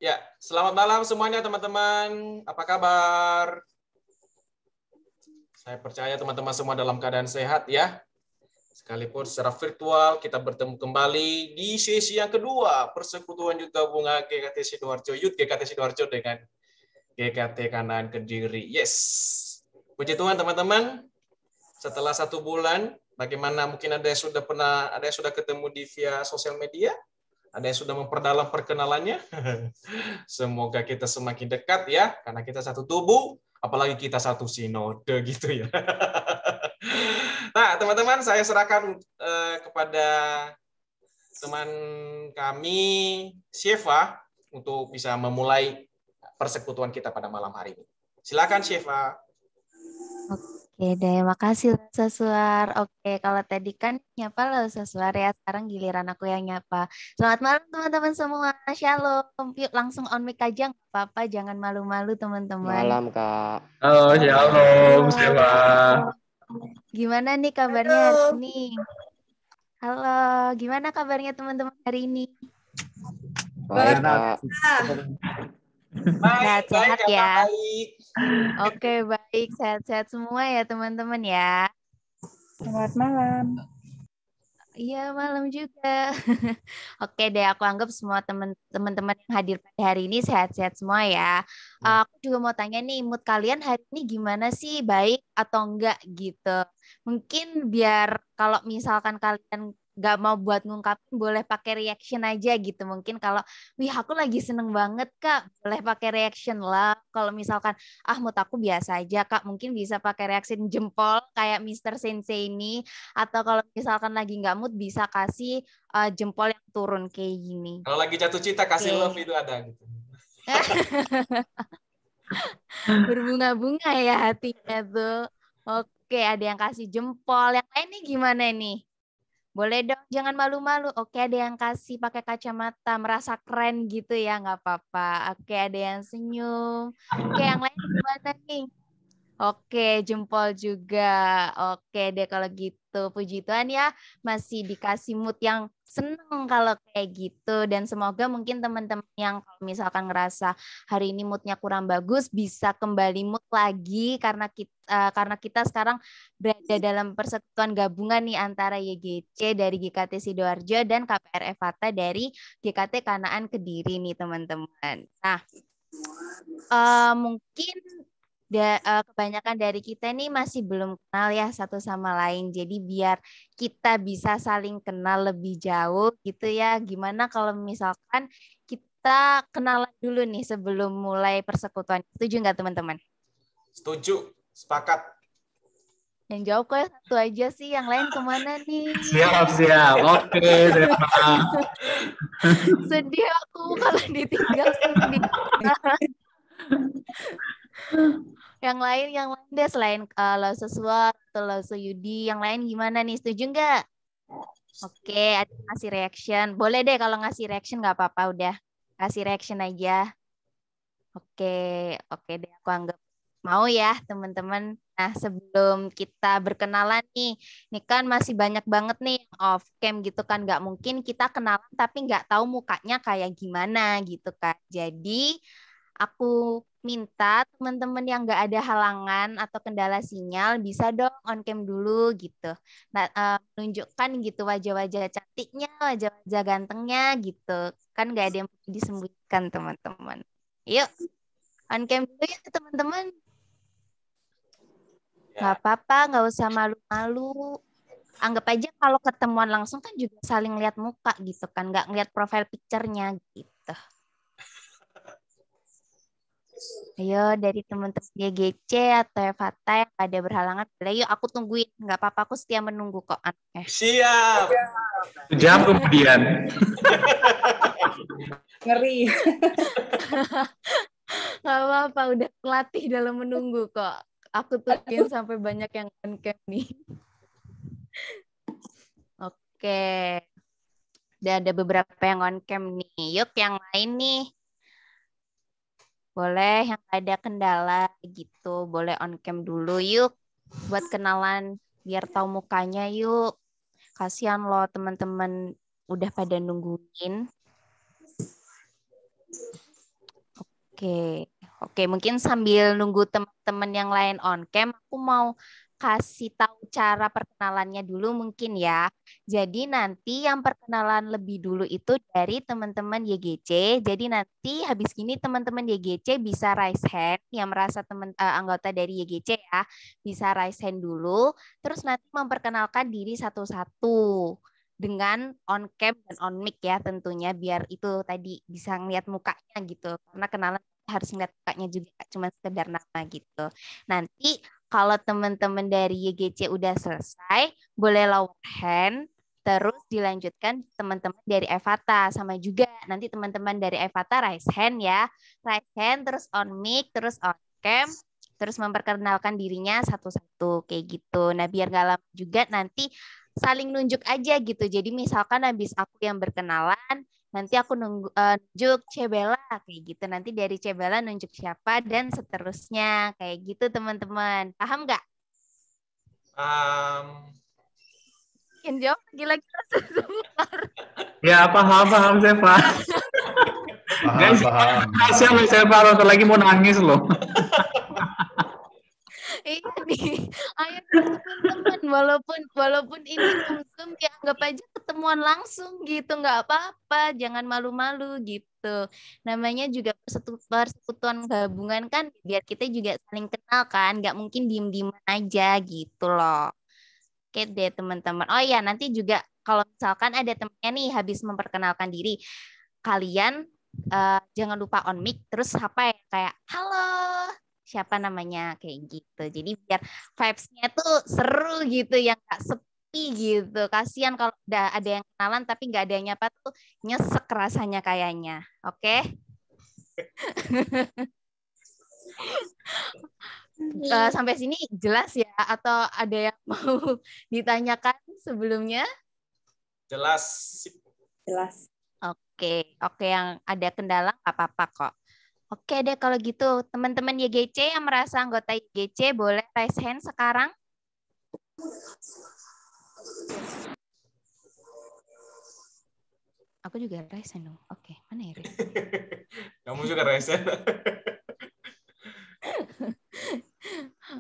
Ya, selamat malam semuanya teman-teman. Apa kabar? Saya percaya teman-teman semua dalam keadaan sehat ya. Sekalipun secara virtual kita bertemu kembali di sesi yang kedua Persekutuan Youth Gabungan GKT Sidoarjo Youth GKT Sidoarjo dengan GKT Kanan Kediri. Yes. Puji Tuhan teman-teman. Setelah 1 bulan, bagaimana mungkin ada yang sudah ketemu di via sosial media? Ada yang sudah memperdalam perkenalannya? Semoga kita semakin dekat ya, karena kita satu tubuh, apalagi kita satu sinode gitu ya. Nah, teman-teman, saya serahkan kepada teman kami, Syeva, untuk bisa memulai persekutuan kita pada malam hari ini. Silakan, Syeva. Oke deh, makasih Sasuar. Oke, kalau tadi kan nyapa lo Sasuar ya, sekarang giliran aku yang nyapa. Selamat malam teman-teman semua, Shalom. Yuk langsung on mic aja, nggak apa-apa, jangan malu-malu teman-teman. Malam, Kak. Halo, shalom, Seva. Gimana nih kabarnya hari ini? Halo, gimana kabarnya teman-teman hari ini? Baik, Kak. Sehat-sehat ya. Baik. Oke, baik, sehat-sehat semua ya teman-teman ya. Selamat malam. Iya, malam juga. Oke deh, aku anggap semua teman-teman yang hadir pada hari ini sehat-sehat semua ya. Aku juga mau tanya nih, mood kalian hari ini gimana sih? Baik atau enggak gitu? Mungkin biar kalau misalkan kalian nggak mau buat ngungkapin, boleh pakai reaction aja gitu. Mungkin kalau, wih aku lagi seneng banget Kak, boleh pakai reaction lah. Kalau misalkan, mood aku biasa aja Kak, mungkin bisa pakai reaction jempol kayak Mr. Sensei ini. Atau kalau misalkan lagi nggak mood bisa kasih jempol yang turun kayak gini. Kalau lagi jatuh cinta kasih love itu ada gitu. Berbunga-bunga ya hatinya tuh. Oke, ada yang kasih jempol. Yang lain nih gimana nih? Boleh dong, jangan malu-malu. Oke, ada yang kasih pakai kacamata, merasa keren gitu ya, nggak apa-apa. Oke, ada yang senyum. Oke, yang lain gimana nih? Oke, jempol juga. Oke deh kalau gitu. Puji Tuhan ya, masih dikasih mood yang seneng kalau kayak gitu. Dan semoga mungkin teman-teman yang kalau misalkan ngerasa hari ini moodnya kurang bagus, bisa kembali mood lagi karena kita sekarang berada dalam persekutuan gabungan nih antara YGC dari GKT Sidoarjo dan KPR Evata dari GKT Kanaan Kediri nih teman-teman. Nah, mungkin kebanyakan dari kita nih masih belum kenal ya satu sama lain. Jadi biar kita bisa saling kenal lebih jauh gitu ya. Gimana kalau misalkan kita kenalan dulu nih sebelum mulai persekutuan. Setuju nggak teman-teman? Setuju, sepakat. Yang jawab kok satu aja sih, yang lain kemana nih? Siap. Oke, terima. Sedih aku kalau ditinggal sedih. Yang lain deh selain Lauso Suar atau Lauso Yudi, yang lain gimana nih? Setuju nggak? Oke, ada yang ngasih reaction. Boleh deh kalau ngasih reaction nggak apa-apa, udah kasih reaction aja. Oke deh aku anggap mau ya teman-teman. Nah sebelum kita berkenalan nih kan masih banyak banget nih yang off cam gitu kan. Nggak mungkin kita kenalan tapi nggak tahu mukanya kayak gimana gitu kan. Jadi aku minta teman-teman yang nggak ada halangan atau kendala sinyal bisa dong on cam dulu gitu. Nah, menunjukkan gitu wajah-wajah cantiknya, wajah-wajah gantengnya gitu. Kan nggak ada yang disembunyikan teman-teman. Yuk, on cam dulu ya teman-teman. Nggak apa-apa, nggak usah malu-malu. Anggap aja kalau ketemuan langsung kan juga saling lihat muka gitu kan, nggak ngeliat profile picture-nya gitu. Ayo dari teman-teman GGC atau Evata yang ada berhalangan, boleh yuk aku tungguin. Nggak apa-apa, aku setia menunggu kok anaknya. Siap. Jam kemudian. Ngeri. Nggak apa-apa, udah pelatih dalam menunggu kok. Aku tungguin sampai banyak yang on cam nih. Oke. Udah ada beberapa yang on cam nih. Yuk yang lain nih. Boleh yang ada kendala gitu, boleh on cam dulu yuk. Buat kenalan, biar tahu mukanya yuk. Kasihan loh teman-teman udah pada nungguin. Oke, mungkin sambil nunggu teman-teman yang lain on cam, aku mau kasih tahu cara perkenalannya dulu mungkin ya. Jadi nanti yang perkenalan lebih dulu itu dari teman-teman YGC. Jadi nanti habis gini teman-teman YGC bisa raise hand yang merasa anggota dari YGC ya, bisa raise hand dulu. Terus nanti memperkenalkan diri satu-satu dengan on cam dan on mic ya tentunya biar itu tadi bisa ngeliat mukanya gitu. Karena kenalan harus ngeliat mukanya juga, cuma sekedar nama gitu. Nanti kalau teman-teman dari YGC udah selesai, boleh lower hand, terus dilanjutkan teman-teman dari Evata. Sama juga nanti teman-teman dari Evata raise hand ya. Raise hand, terus on mic, terus on cam, terus memperkenalkan dirinya satu-satu kayak gitu. Nah biar nggak lama juga nanti saling nunjuk aja gitu. Jadi misalkan habis aku yang berkenalan, nanti aku nunjuk Cebela kayak gitu. Nanti dari Cebela nunjuk siapa dan seterusnya kayak gitu teman-teman. Paham nggak? Yang jawab lagi-lagi Ya, paham Seva. Paham. Kasihan loh Seva, bentar lagi mau nangis loh. Iya nih, ayo teman-teman, walaupun ini Zoom ya anggap aja ketemuan langsung gitu, nggak apa-apa, jangan malu-malu gitu. Namanya juga persekutuan gabungan kan, biar kita juga saling kenal kan, nggak mungkin diem-diem aja gitu loh. Oke deh teman-teman. Oh ya nanti juga kalau misalkan ada temennya nih habis memperkenalkan diri, kalian jangan lupa on mic terus apa ya kayak halo siapa namanya kayak gitu. Jadi biar vibes-nya tuh seru gitu yang nggak sepi gitu. Kasihan kalau udah ada yang kenalan tapi nggak ada yang nyapa tuh nyesek rasanya kayaknya. Oke? Sampai sini jelas ya atau ada yang mau ditanyakan sebelumnya? Jelas. Oke, yang ada kendala nggak apa-apa kok. Oke deh kalau gitu teman-teman YGC yang merasa anggota YGC boleh raise hand sekarang. Aku juga raise hand dong. Oke, mana ya? Kamu juga raise hand.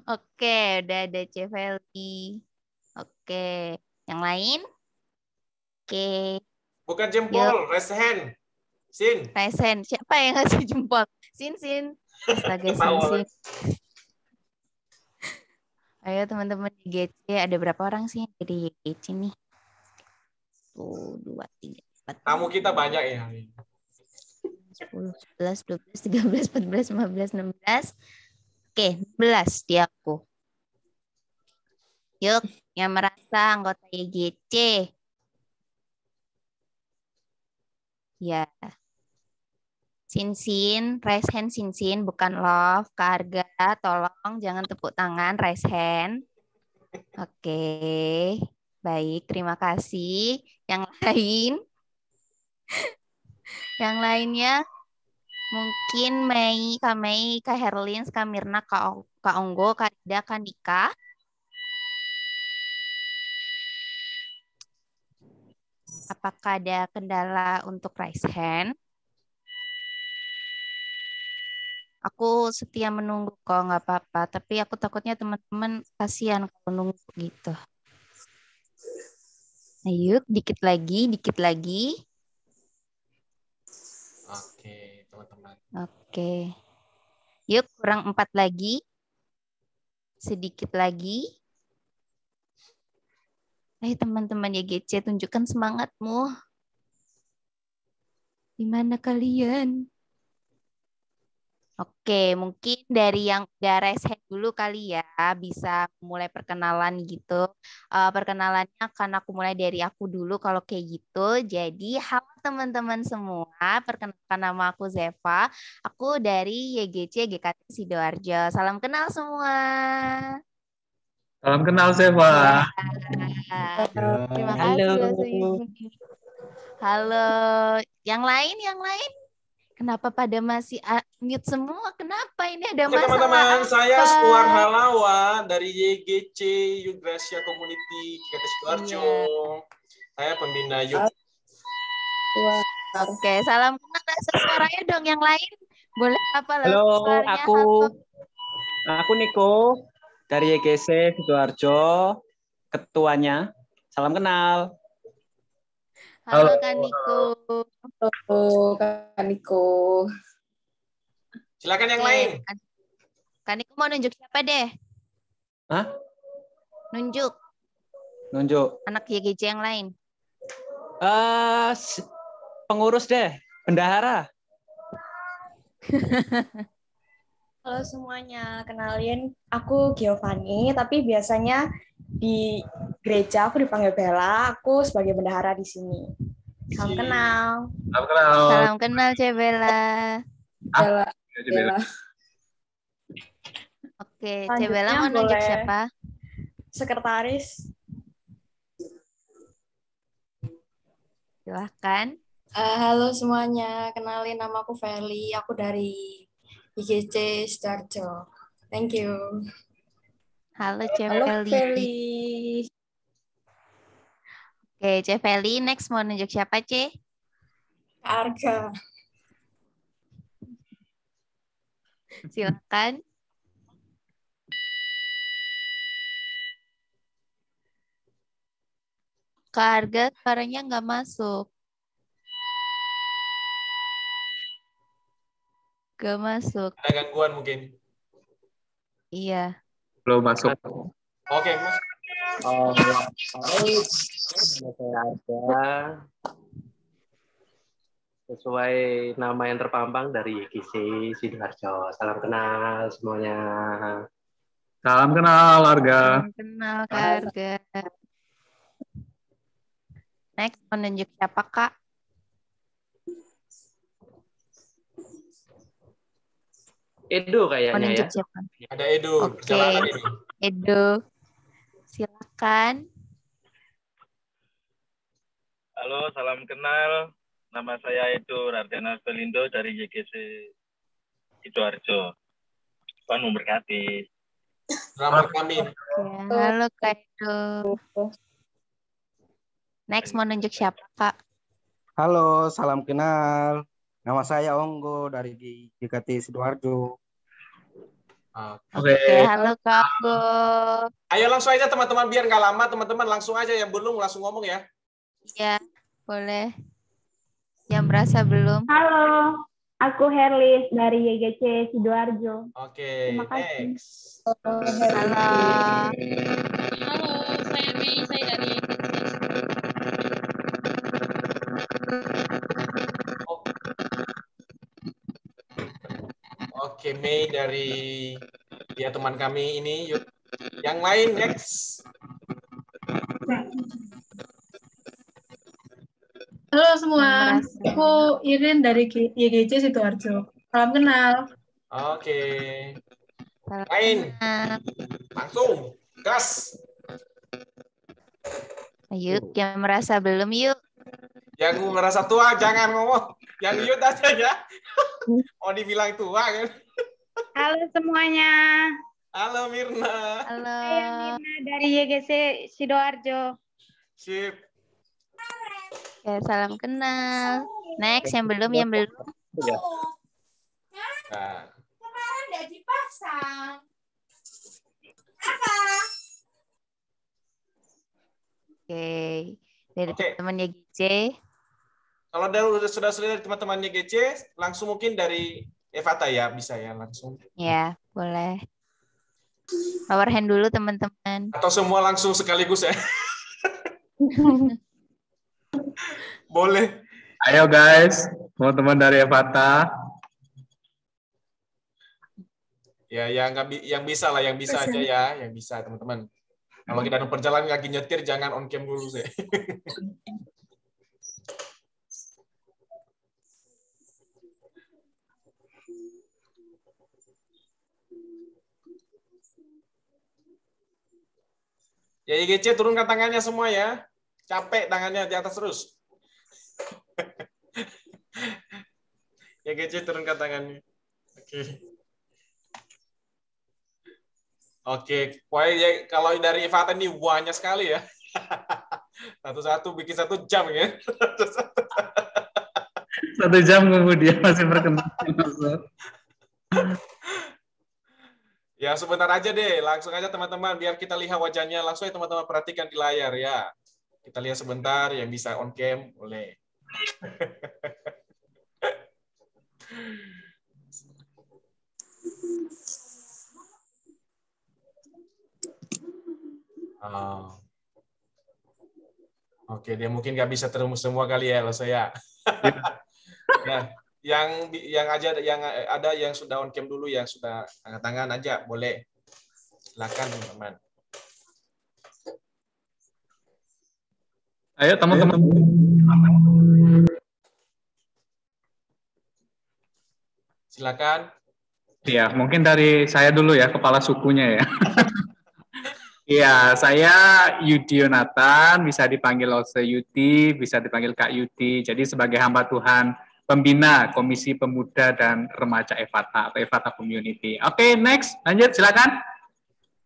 Oke, udah ada Ceveli. Oke, yang lain? Oke. Bukan jempol, raise hand. Sin. Raise hand. Siapa yang ngasih jempol? Sin. Astaga, Sin. Ayo teman-teman di YGC, ada berapa orang sih dari YGC nih? 1, 2, 3, 4. Tamu kita banyak ya. 10, 11, 12, 13, 14, 15, 16. Oke, 16 di aku. Yuk, yang merasa anggota YGC. Ya. Sin, raise hand Sin, bukan love. Kak Arga, tolong jangan tepuk tangan, raise hand. Oke, baik, terima kasih. Yang lain? Yang lainnya? Mungkin Kak Mei, Kak Herlin, Kak Mirna, Kak Onggo, Kak Ida, Kak Nika. Apakah ada kendala untuk raise hand? Aku setia menunggu kok, nggak apa-apa. Tapi aku takutnya teman-teman kasihan kalau nunggu gitu. Ayo, dikit lagi. Oke, teman-teman. Oke. Yuk, kurang 4 lagi. Sedikit lagi. Ayo teman-teman YGC, tunjukkan semangatmu. Di mana kalian? Oke, mungkin dari yang udah raise hand dulu kali ya, bisa mulai perkenalan gitu. Perkenalannya akan aku mulai dari aku dulu kalau kayak gitu. Jadi, halo teman-teman semua, perkenalkan nama aku Zeva. Aku dari YGC GKT Sidoarjo. Salam kenal semua. Salam kenal Seva. Terima kasih. Halo. Yang lain? Kenapa pada masih mute semua? Kenapa ini ada Oke, masalah? teman-teman, apa? saya Stuar Halawa dari YGC Youth Gracia Community GKT Sidoarjo. Saya pembina youth. Oke, salam kenal rasa suaranya dong yang lain. Boleh apa Halo, suaranya? aku Halo. Niko dari YGC Sidoarjo, ketuanya. Salam kenal. Halo Kak Niko. Halo, Kak Niko. Silakan yang Oke, lain. Kak Niko mau nunjuk siapa deh? Hah? Nunjuk Nunjuk. anak YGC yang lain. Pengurus deh, bendahara. Halo semuanya, kenalin aku Giovanni, tapi biasanya di gereja aku dipanggil Bella, aku sebagai bendahara di sini. Salam kenal. Salam kenal. Salam kenal Cebela. Bella. Bella. Oke, Selanjutnya Cebela mau nunjuk boleh. siapa? Sekretaris. Silahkan. Halo semuanya, kenalin nama aku Feli, aku dari IGC Sidoarjo. Thank you. Halo Halo, Ceveli. Feli. Oke, Ceveli, next mau nunjuk siapa, Ce? Arga. Silakan. Kak Arga, suaranya nggak masuk. Nggak masuk. Ada gangguan mungkin. Iya. Belum masuk. Oke, Mas. Baik. Saya Arga. Sesuai nama yang terpampang dari YGC Sidoarjo. Salam kenal semuanya. Salam kenal, Arga. Salam kenal Kak Arga. Next, mau nunjuk siapa, Kak? Edo Mau kayaknya nunjuk ya. siapa? Ada Edo. Oke. Perjalanan Edo. Edo. Silakan. Halo, salam kenal. Nama saya Edo Rardana Belindo dari YGC Sidoarjo. Tuhan memberkati. Selamat kami. Oke, halo Kak Edo. Next, mau nunjuk siapa, Kak? Halo, salam kenal. Nama saya Onggo dari GKT Sidoarjo. Oke, halo Kak Go. Ayo langsung aja teman-teman, biar nggak lama teman-teman, langsung aja yang belum langsung ngomong ya. Iya, boleh. Yang berasa belum? Halo, aku Herlis dari YGC Sidoarjo. Oke, Terima kasih. next. Halo. Halo, saya Mei, saya dari Oke, Mei dari ya teman kami ini. Yuk. Yang lain next. Halo semua, aku Irin dari YGC Sidoarjo. Salam kenal. Oke. Lain. Langsung. Gas. Ayo, yang merasa belum yuk. Yang merasa tua jangan ngomong. Yang yuk aja ya. Oh dibilang tua kan. Halo semuanya. Halo Mirna. Halo. Saya Mirna dari YGC Sidoarjo. Sip. Oke, salam kenal. Next, yang belum, yang belum. Nah. Kemarin udah dipasang. Apa? Oke, dari teman YGC. Kalau sudah selesai dari teman-teman YGC, langsung mungkin dari Evata ya, bisa ya langsung. Ya, boleh. Power hand dulu teman-teman. Atau semua langsung sekaligus ya. Boleh. Ayo guys, teman-teman dari Evata. Ya, yang bisa lah, yang bisa aja ya, yang bisa teman-teman. Kalau kita dalam perjalanan lagi nyetir, jangan on cam dulu sih. Ya IGC turunkan tangannya semua ya. Capek tangannya di atas terus. Ya IGC turunkan tangannya. Oke. Oke, pokoknya kalau dari Ivata ini banyak sekali ya. Satu-satu bikin 1 jam ya. 1 jam kemudian masih berkenan. Ya, sebentar aja deh. Langsung aja teman-teman, biar kita lihat wajahnya. Langsung ya teman-teman perhatikan di layar ya. Kita lihat sebentar, yang bisa on cam, boleh. Oh. Oke, dia mungkin nggak bisa terus semua kali ya, lo saya. Ya, yang ada yang sudah on cam dulu, yang sudah angkat tangan aja, boleh. Silakan teman-teman. Ayo teman-teman. Silakan. Ya, mungkin dari saya dulu ya, kepala sukunya ya. Iya, saya Yudi Yonatan, bisa dipanggil Ose Yudi, bisa dipanggil Kak Yudi. Jadi sebagai hamba Tuhan, pembina Komisi Pemuda dan Remaja EVATA atau EVATA Community. Oke, next, lanjut, silakan.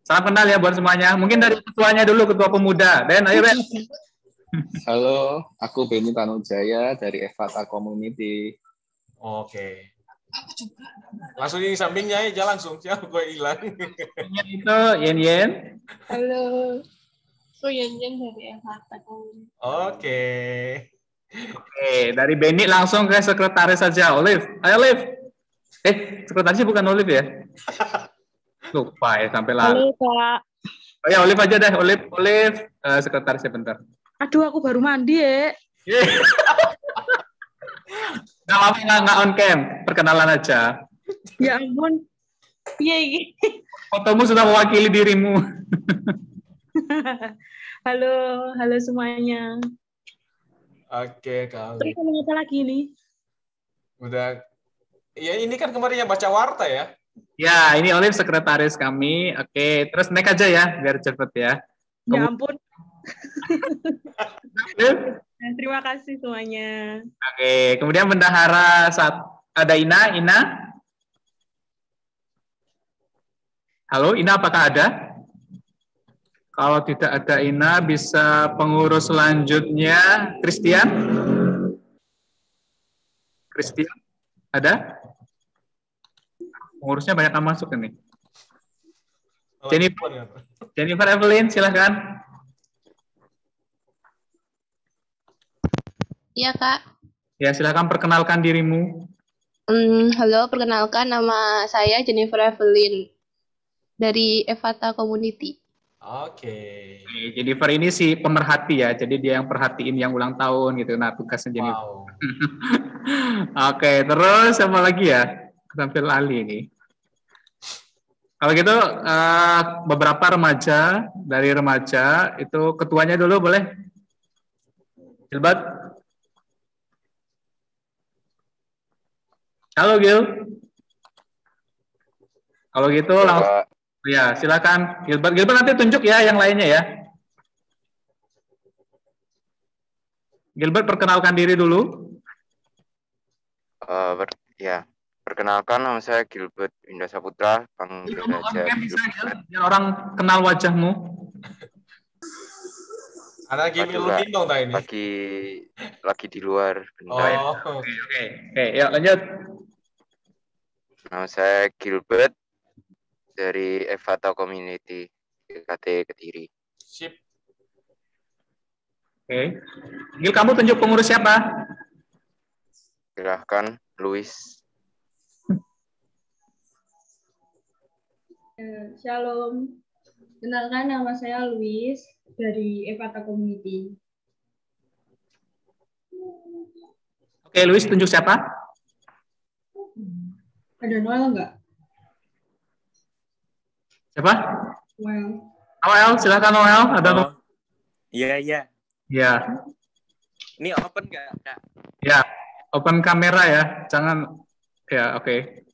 Salam kenal ya buat semuanya. Mungkin dari ketuanya dulu, ketua pemuda. Ben, ayo Ben. Halo, aku Benny Tanujaya dari EVATA Community. Oke. Langsung di sampingnya aja langsung, siapa gue hilang. Itu Yen. Halo, aku Yen dari EVATA Community. Oke. Oke, dari Benny langsung ke sekretaris saja, Olive. Ayo Olive. Sekretarisnya bukan Olive ya? Lupa ya sampai lalu. Halo Kak. Oh ya Olive aja deh, Olive sekretarisnya bentar. Aduh, aku baru mandi ya. Nggak apa-apa, nggak on cam, perkenalan aja. Ya ampun. Iya ini. Fotomu sudah mewakili dirimu. halo semuanya. Oke, Kak. Terus ngomong apa lagi nih? Udah. Ya ini kan kemarin yang baca warta ya. Ya, ini Olive sekretaris kami. Oke, terus naik aja ya, biar cepet ya. Ya ampun. Terima kasih semuanya. Oke, kemudian bendahara ada Ina. Halo, Ina apakah ada? Kalau tidak ada Ina, bisa pengurus selanjutnya Christian? Christian, ada? Pengurusnya banyak yang masuk ini. Jennifer Evelyn, silahkan. Iya, Kak. Ya, silakan perkenalkan dirimu. Halo, perkenalkan nama saya Jennifer Evelyn dari EVATA Community. Oke. Jennifer ini si pemerhati ya, jadi dia yang perhatiin yang ulang tahun gitu. Nah, tugasnya Jennifer. Wow. Oke, terus apa lagi ya? Tampil Ali ini. Kalau gitu, beberapa remaja, dari remaja, itu ketuanya dulu boleh? Gilbert? Halo Gil. Kalau gitu langsung ya silakan Gilbert. Gilbert nanti tunjuk ya yang lainnya ya. Gilbert perkenalkan diri dulu. Perkenalkan nama saya Gilbert Indah Saputra, panggil aja Gilbert. Biar orang kenal wajahmu. Ada Gilbert dong ini. Lagi di luar. Oke, ya lanjut. Nama saya Gilbert dari EVATA Community GKT Kediri. Sip. Oke. Gil, kamu tunjuk pengurus siapa? Silahkan, Luis. Shalom. Kenalkan nama saya Luis dari EVATA Community. Oke, Luis tunjuk siapa? Ada Noel nggak? Siapa? Noel. Silakan Noel. Ada Noel. Iya. Ya. Ini open nggak, Kak? Ya, open kamera ya. Jangan. Ya, oke.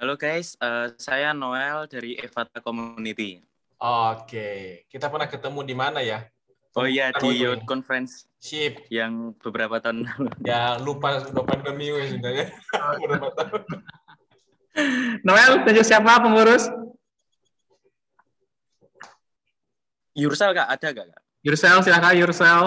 Halo guys, saya Noel dari EVATA Community. Oke, kita pernah ketemu di mana ya? Oh iya, di Youth Conference. Sip. Yang beberapa tahun lalu. Ya, lupa sudah pandemi sebenarnya. Beberapa tahun. Noel, tunjuk siapa pengurus? Yursel, Kak, ada nggak, Kak? Yursel, silakan Yursel.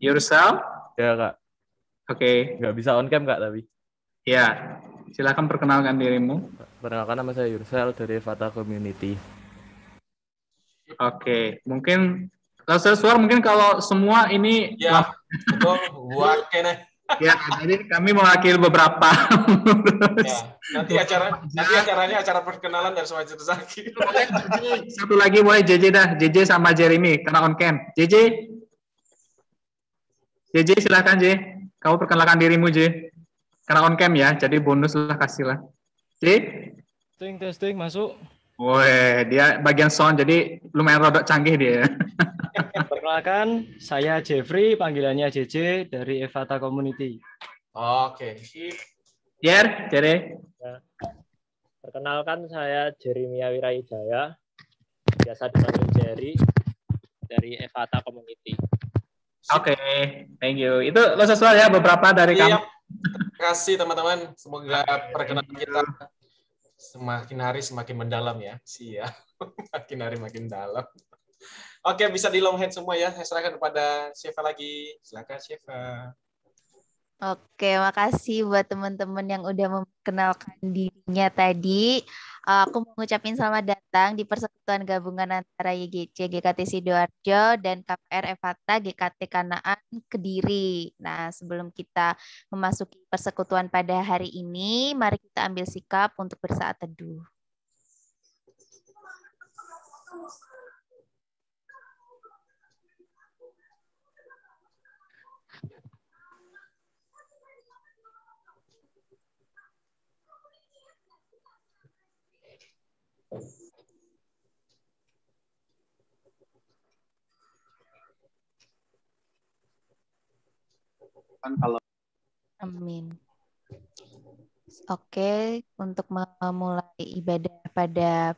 Yourself? Ya, Kak. Oke. Nggak bisa on cam, Kak, tapi. Ya, silakan perkenalkan dirimu. Perkenalkan, nama saya Yursel dari Evata Community. Oke, mungkin suara mungkin kalau semua ini ya, betul, buat kene. Ya, jadi kami mewakili beberapa. Ya, nanti acaranya acara perkenalan dari Swajir Zaki. Satu lagi boleh JJ dah, JJ sama Jeremy kena on cam. JJ silakan J. Kamu perkenalkan dirimu J. Kena on cam ya, jadi bonus lah kasih lah. J. Testing masuk. Woi, dia bagian sound jadi lumayan rodok canggih dia. Perkenalkan, saya Jeffrey, panggilannya JJ dari Evata Community. Oke. Jere. Ya. Perkenalkan, saya Jeremia Wirahidaya, biasa dipanggil Jerry, dari Evata Community. Oke, thank you. Itu lo sesuai ya beberapa dari kamu. Terima kasih teman-teman. Semoga perkenalan kita semakin hari semakin mendalam ya. Siap. Makin hari makin dalam. Oke, bisa di long hand semua ya. Saya serahkan kepada Shefa lagi. Silakan Shefa. Oke, makasih buat teman-teman yang udah memperkenalkan dirinya tadi. Aku mau ngucapin selamat datang di persekutuan gabungan antara YGC GKT Sidoarjo dan KPR Evata GKT Kanaan Kediri. Nah, sebelum kita memasuki persekutuan pada hari ini, mari kita ambil sikap untuk bersaat teduh. Amin. Oke, untuk memulai ibadah pada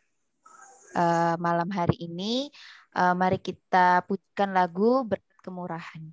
malam hari ini, mari kita pujikan lagu Berkat Kemurahan.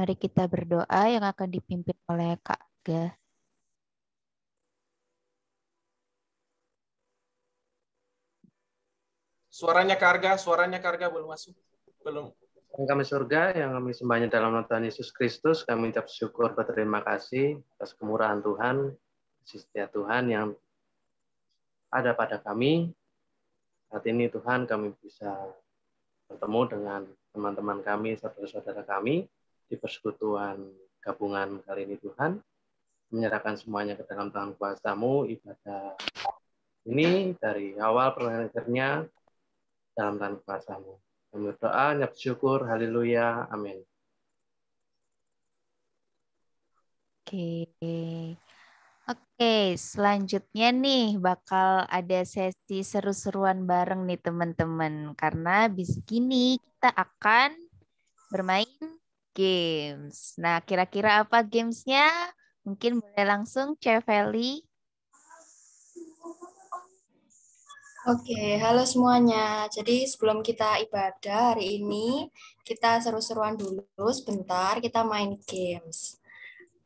Mari kita berdoa yang akan dipimpin oleh Kak Aga. Suaranya Kak Arga belum masuk. Belum. Yang kami surga, yang kami sembahnya dalam nama Tuhan Yesus Kristus, kami ucap syukur berterima kasih atas kemurahan Tuhan, kasih setia Tuhan yang ada pada kami. Saat ini Tuhan kami bisa bertemu dengan teman-teman kami, saudara-saudara kami di persekutuan gabungan kali ini Tuhan. Menyerahkan semuanya ke dalam tangan kuasa-Mu, ibadah ini dari awal perjalanan akhirnya dalam tangan kuasa-Mu. Kami berdoa, nyap syukur, haleluya, amin. Oke. Oke, selanjutnya nih bakal ada sesi seru-seruan bareng nih teman-teman. Karena abis gini kita akan bermain games. Nah, kira-kira apa gamesnya? Mungkin boleh langsung Chef Feli. Oke, halo semuanya. Jadi sebelum kita ibadah hari ini, kita seru-seruan dulu sebentar, kita main games.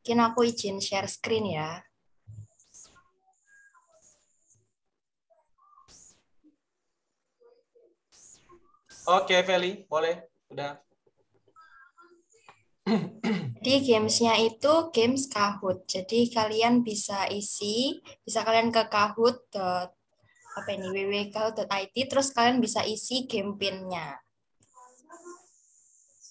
Mungkin aku izin share screen ya. Oke, Feli, boleh. Udah. Jadi gamesnya itu games Kahoot. Jadi kalian bisa kalian ke Kahoot. www.kahoot.it, terus kalian bisa isi game pin-nya.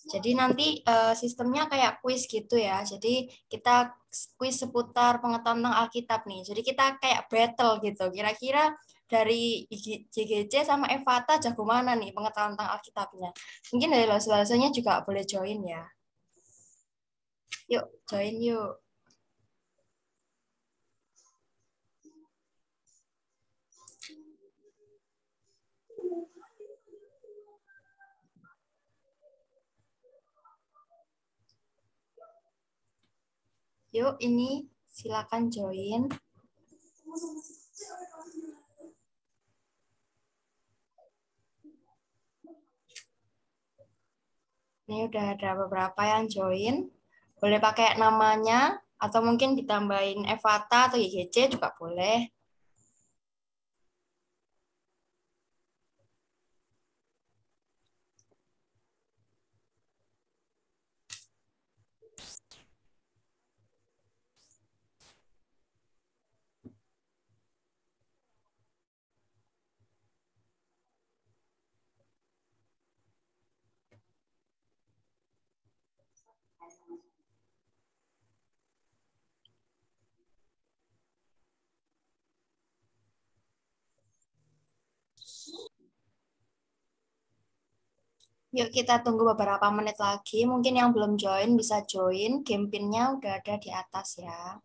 Jadi nanti sistemnya kayak kuis gitu ya. Jadi kita kuis seputar pengetahuan tentang Alkitab nih. Jadi kita kayak battle gitu. Kira-kira dari JGC sama Evata jago mana nih pengetahuan tentang Alkitabnya. Mungkin dari lolos-lolosnya juga boleh join ya. Yuk, join yuk. Yuk, ini silakan join. Ini udah ada beberapa yang join. Boleh pakai namanya, atau mungkin ditambahin Evata atau YGC juga boleh. Yuk kita tunggu beberapa menit lagi. Mungkin yang belum join bisa join. Game pin-nya udah ada di atas ya.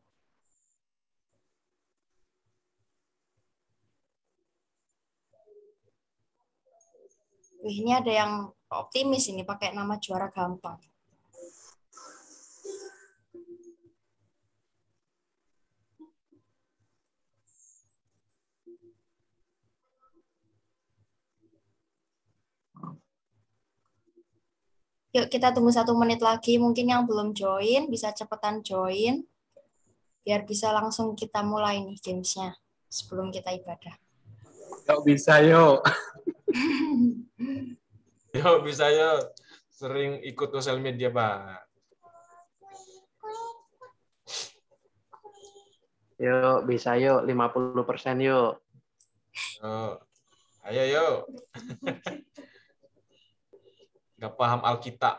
Wih, ini ada yang optimis ini pakai nama juara gampang. Yuk kita tunggu 1 menit lagi. Mungkin yang belum join bisa cepetan join. Biar bisa langsung kita mulai nih gamesnya sebelum kita ibadah. Yuk bisa yuk. Yuk bisa yuk. Sering ikut sosial media banget. Yuk, bisa yuk, 50% yuk. Ayo yuk. Nggak paham Alkitab.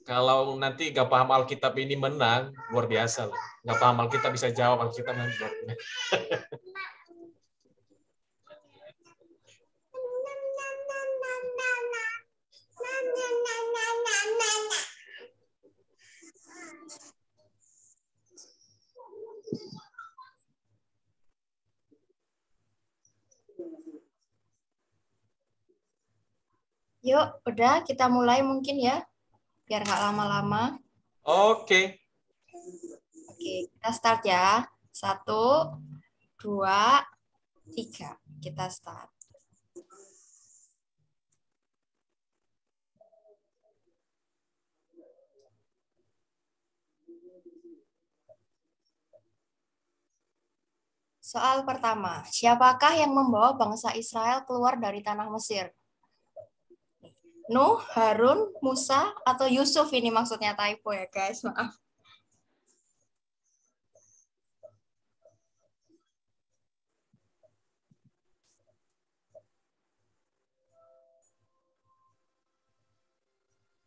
Kalau nanti nggak paham Alkitab ini menang, luar biasa loh. Nggak paham Alkitab bisa jawab Alkitab nanti. Yuk, udah kita mulai mungkin ya. Biar nggak lama-lama. Oke. Oke, kita start ya. 1, 2, 3. Kita start. Soal pertama, siapakah yang membawa bangsa Israel keluar dari tanah Mesir? Nuh, Harun, Musa, atau Yusuf? Ini maksudnya typo ya guys, maaf.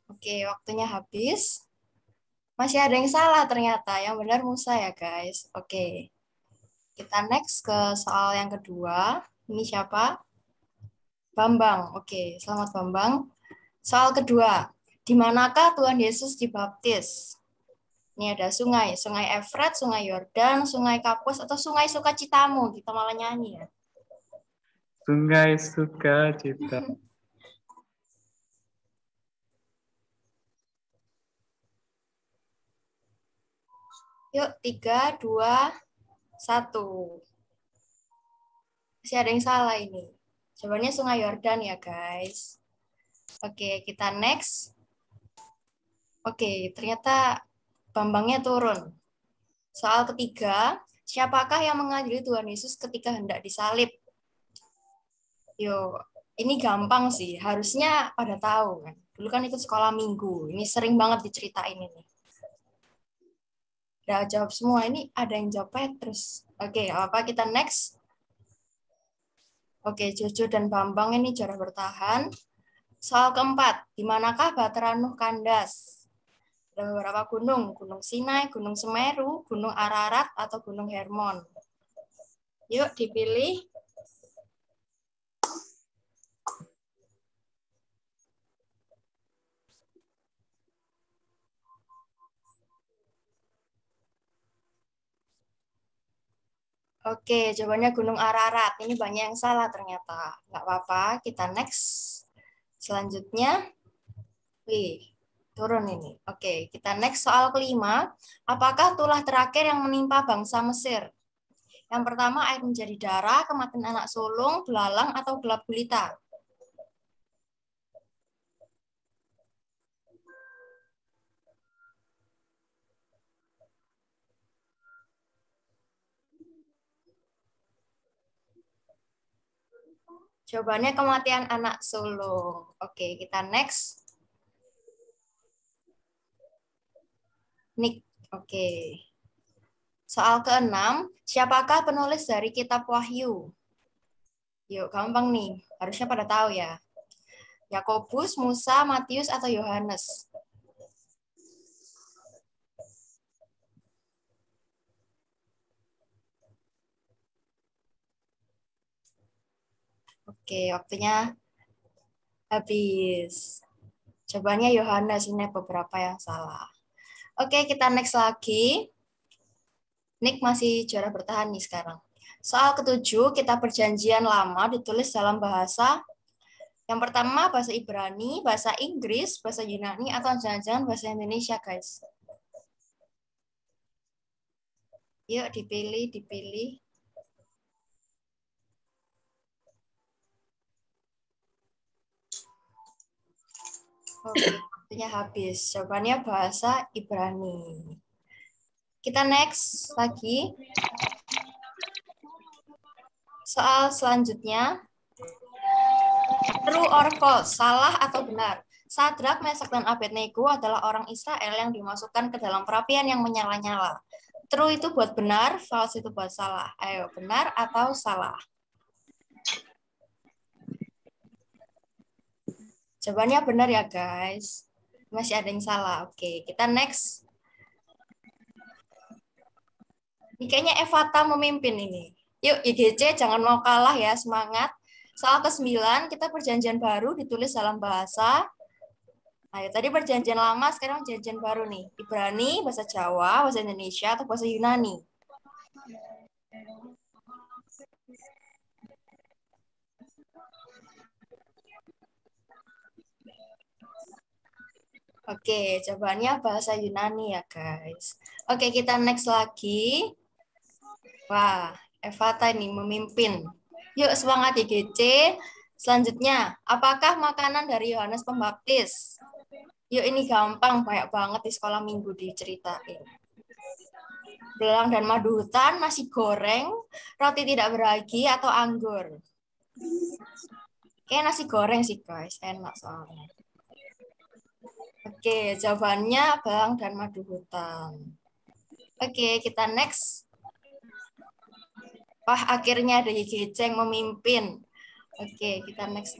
Oke, waktunya habis. Masih ada yang salah ternyata, yang benar Musa ya guys. Oke, kita next ke soal yang kedua. Ini siapa? Bambang. Oke, selamat Bambang. Soal kedua, di manakah Tuhan Yesus dibaptis? Ini ada sungai, Sungai Efrat, Sungai Yordan, Sungai Kapus, atau Sungai Sukacitamu. Kita malah nyanyi ya. Sungai Sukacita. Yuk, 3, 2, 1. Masih ada yang salah ini. Jawabannya Sungai Yordan ya guys. Oke, kita next. Oke, ternyata Bambangnya turun. Soal ketiga, siapakah yang mengadili Tuhan Yesus ketika hendak disalib? Yo, ini gampang sih. Harusnya pada tahu kan. Dulu kan ikut sekolah minggu. Ini sering banget diceritain ini. Udah jawab semua. Ini ada yang jawab Petrus. Oke, apa kita next? Oke, Jojo dan Bambang ini juara bertahan. Soal keempat, di manakah Bahtera Nuh kandas? Ada beberapa gunung, Gunung Sinai, Gunung Semeru, Gunung Ararat, atau Gunung Hermon. Yuk, dipilih. Oke, jawabannya Gunung Ararat. Ini banyak yang salah ternyata. Nggak apa-apa, kita next. Selanjutnya, wih, turun ini. Oke, kita next soal kelima. Apakah tulah terakhir yang menimpa bangsa Mesir? Yang pertama, air menjadi darah, kematian anak sulung, belalang, atau gelap gulita. Jawabannya kematian anak sulung. Oke, kita next. Nick. Oke. Soal ke-6, siapakah penulis dari kitab Wahyu? Yuk, gampang nih. Harusnya pada tahu ya. Yakobus, Musa, Matius, atau Yohanes? Oke, waktunya habis. Jawabannya Yohanes, ini beberapa yang salah. Oke, kita next lagi. Nick masih juara bertahan nih sekarang. Soal ke-7, kitab Perjanjian Lama ditulis dalam bahasa yang pertama bahasa Ibrani, bahasa Inggris, bahasa Yunani, atau jangan-jangan bahasa Indonesia, guys. Yuk, dipilih, dipilih. Oke, waktunya habis. Jawabannya bahasa Ibrani. Kita next lagi. Soal selanjutnya. True or false? Salah atau benar? Sadrak, Mesak, dan Abednego adalah orang Israel yang dimasukkan ke dalam perapian yang menyala-nyala. True itu buat benar, false itu buat salah. Ayo, benar atau salah? Jawabannya benar ya, guys. Masih ada yang salah. Oke, kita next. Ini kayaknya Evata memimpin ini. Yuk, IGC jangan mau kalah ya, semangat. Soal ke-9, kita perjanjian baru ditulis dalam bahasa. Ayo, tadi perjanjian lama, sekarang perjanjian baru nih. Ibrani, bahasa Jawa, bahasa Indonesia, atau bahasa Yunani? Oke, jawabannya bahasa Yunani ya, guys. Oke, kita next lagi. Wah, Evata ini memimpin. Yuk, semangat IGC. Selanjutnya, apakah makanan dari Yohanes Pembaptis? Yuk ini gampang, banyak banget di sekolah minggu diceritain. Belang dan madu hutan, nasi goreng, roti tidak beragi, atau anggur? Kayak nasi goreng sih guys, enak soalnya. Oke, jawabannya belang dan madu hutan. Oke, kita next. Wah, akhirnya ada YGC yang memimpin. Oke, kita next.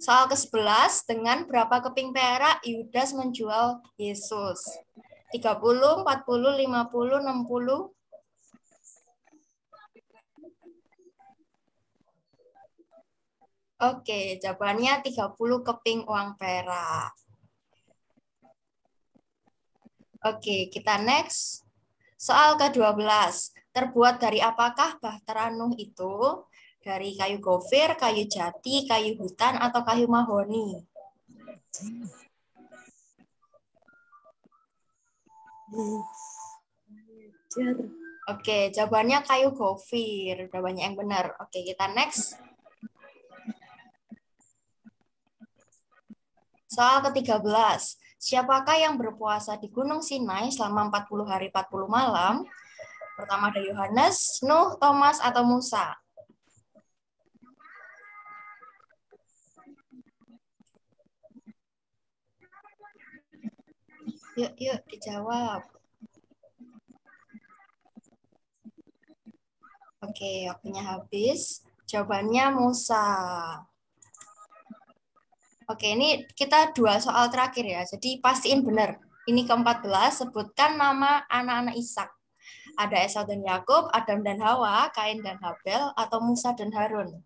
Soal ke-11, dengan berapa keping perak Yudas menjual Yesus? 30, 40, 50, 60? Oke, jawabannya 30 keping uang perak. Oke, kita next. Soal ke-12. Terbuat dari apakah Bahtera Nuh itu? Dari kayu gofir, kayu jati, kayu hutan, atau kayu mahoni? Oke, jawabannya kayu gofir. Udah banyak yang benar. Oke, kita next. Soal ke-13. Siapakah yang berpuasa di Gunung Sinai selama 40 hari 40 malam? Pertama ada Yohanes, Nuh, Thomas, atau Musa? Yuk, dijawab. Oke, waktunya habis. Jawabannya Musa. Oke, ini kita 2 soal terakhir ya. Jadi pastiin benar. Ini ke-14, sebutkan nama anak-anak Ishak. Ada Esau dan Yakub, Adam dan Hawa, Kain dan Habel, atau Musa dan Harun?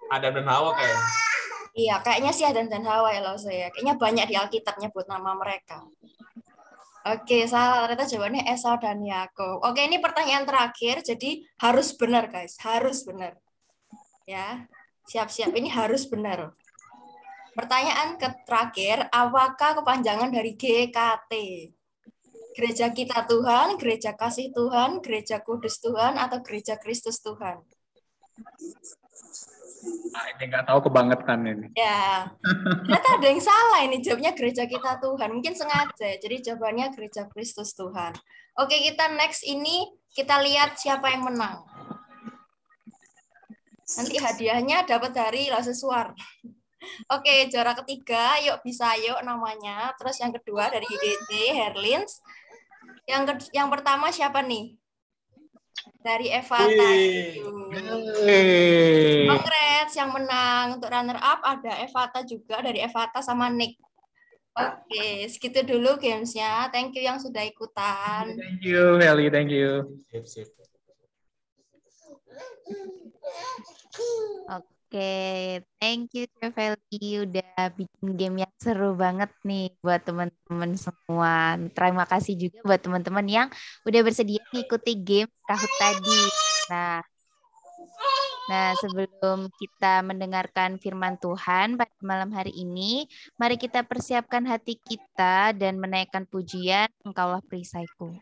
Adam dan Hawa kayaknya. Iya, kayaknya sih Adam dan Hawa ya loh saya. Kayaknya banyak di Alkitab nyebut nama mereka. Oke, salah. Ternyata jawabannya Esau dan Yakub. Oke, ini pertanyaan terakhir, jadi harus benar guys, harus benar. Ya, siap-siap. Ini harus benar. Pertanyaan terakhir, apakah kepanjangan dari GKT? Gereja Kita Tuhan, Gereja Kasih Tuhan, Gereja Kudus Tuhan, atau Gereja Kristus Tuhan? Nah, ini nggak tahu kebangetan ini. Ya, ternyata ada yang salah ini. Jawabnya Gereja Kita Tuhan. Mungkin sengaja. Jadi jawabannya Gereja Kristus Tuhan. Oke, kita next ini kita lihat siapa yang menang. Nanti hadiahnya dapat dari Laseswar. Oke, juara ketiga, yuk bisa yuk namanya. Terus yang kedua dari IGC, Herlins. Yang pertama siapa nih? Dari Evata. Congrats, yang menang. Untuk runner up ada Evata juga, dari Evata sama Nick. Oke, segitu dulu gamesnya. Thank you yang sudah ikutan. Thank you, Heli. Thank you. Sip. Oke, thank you Feli udah bikin game yang seru banget nih buat teman-teman semua. Terima kasih juga buat teman-teman yang udah bersedia mengikuti game Kahoot tadi. Nah, sebelum kita mendengarkan firman Tuhan pada malam hari ini, mari kita persiapkan hati kita dan menaikkan pujian Engkaulah perisaiku.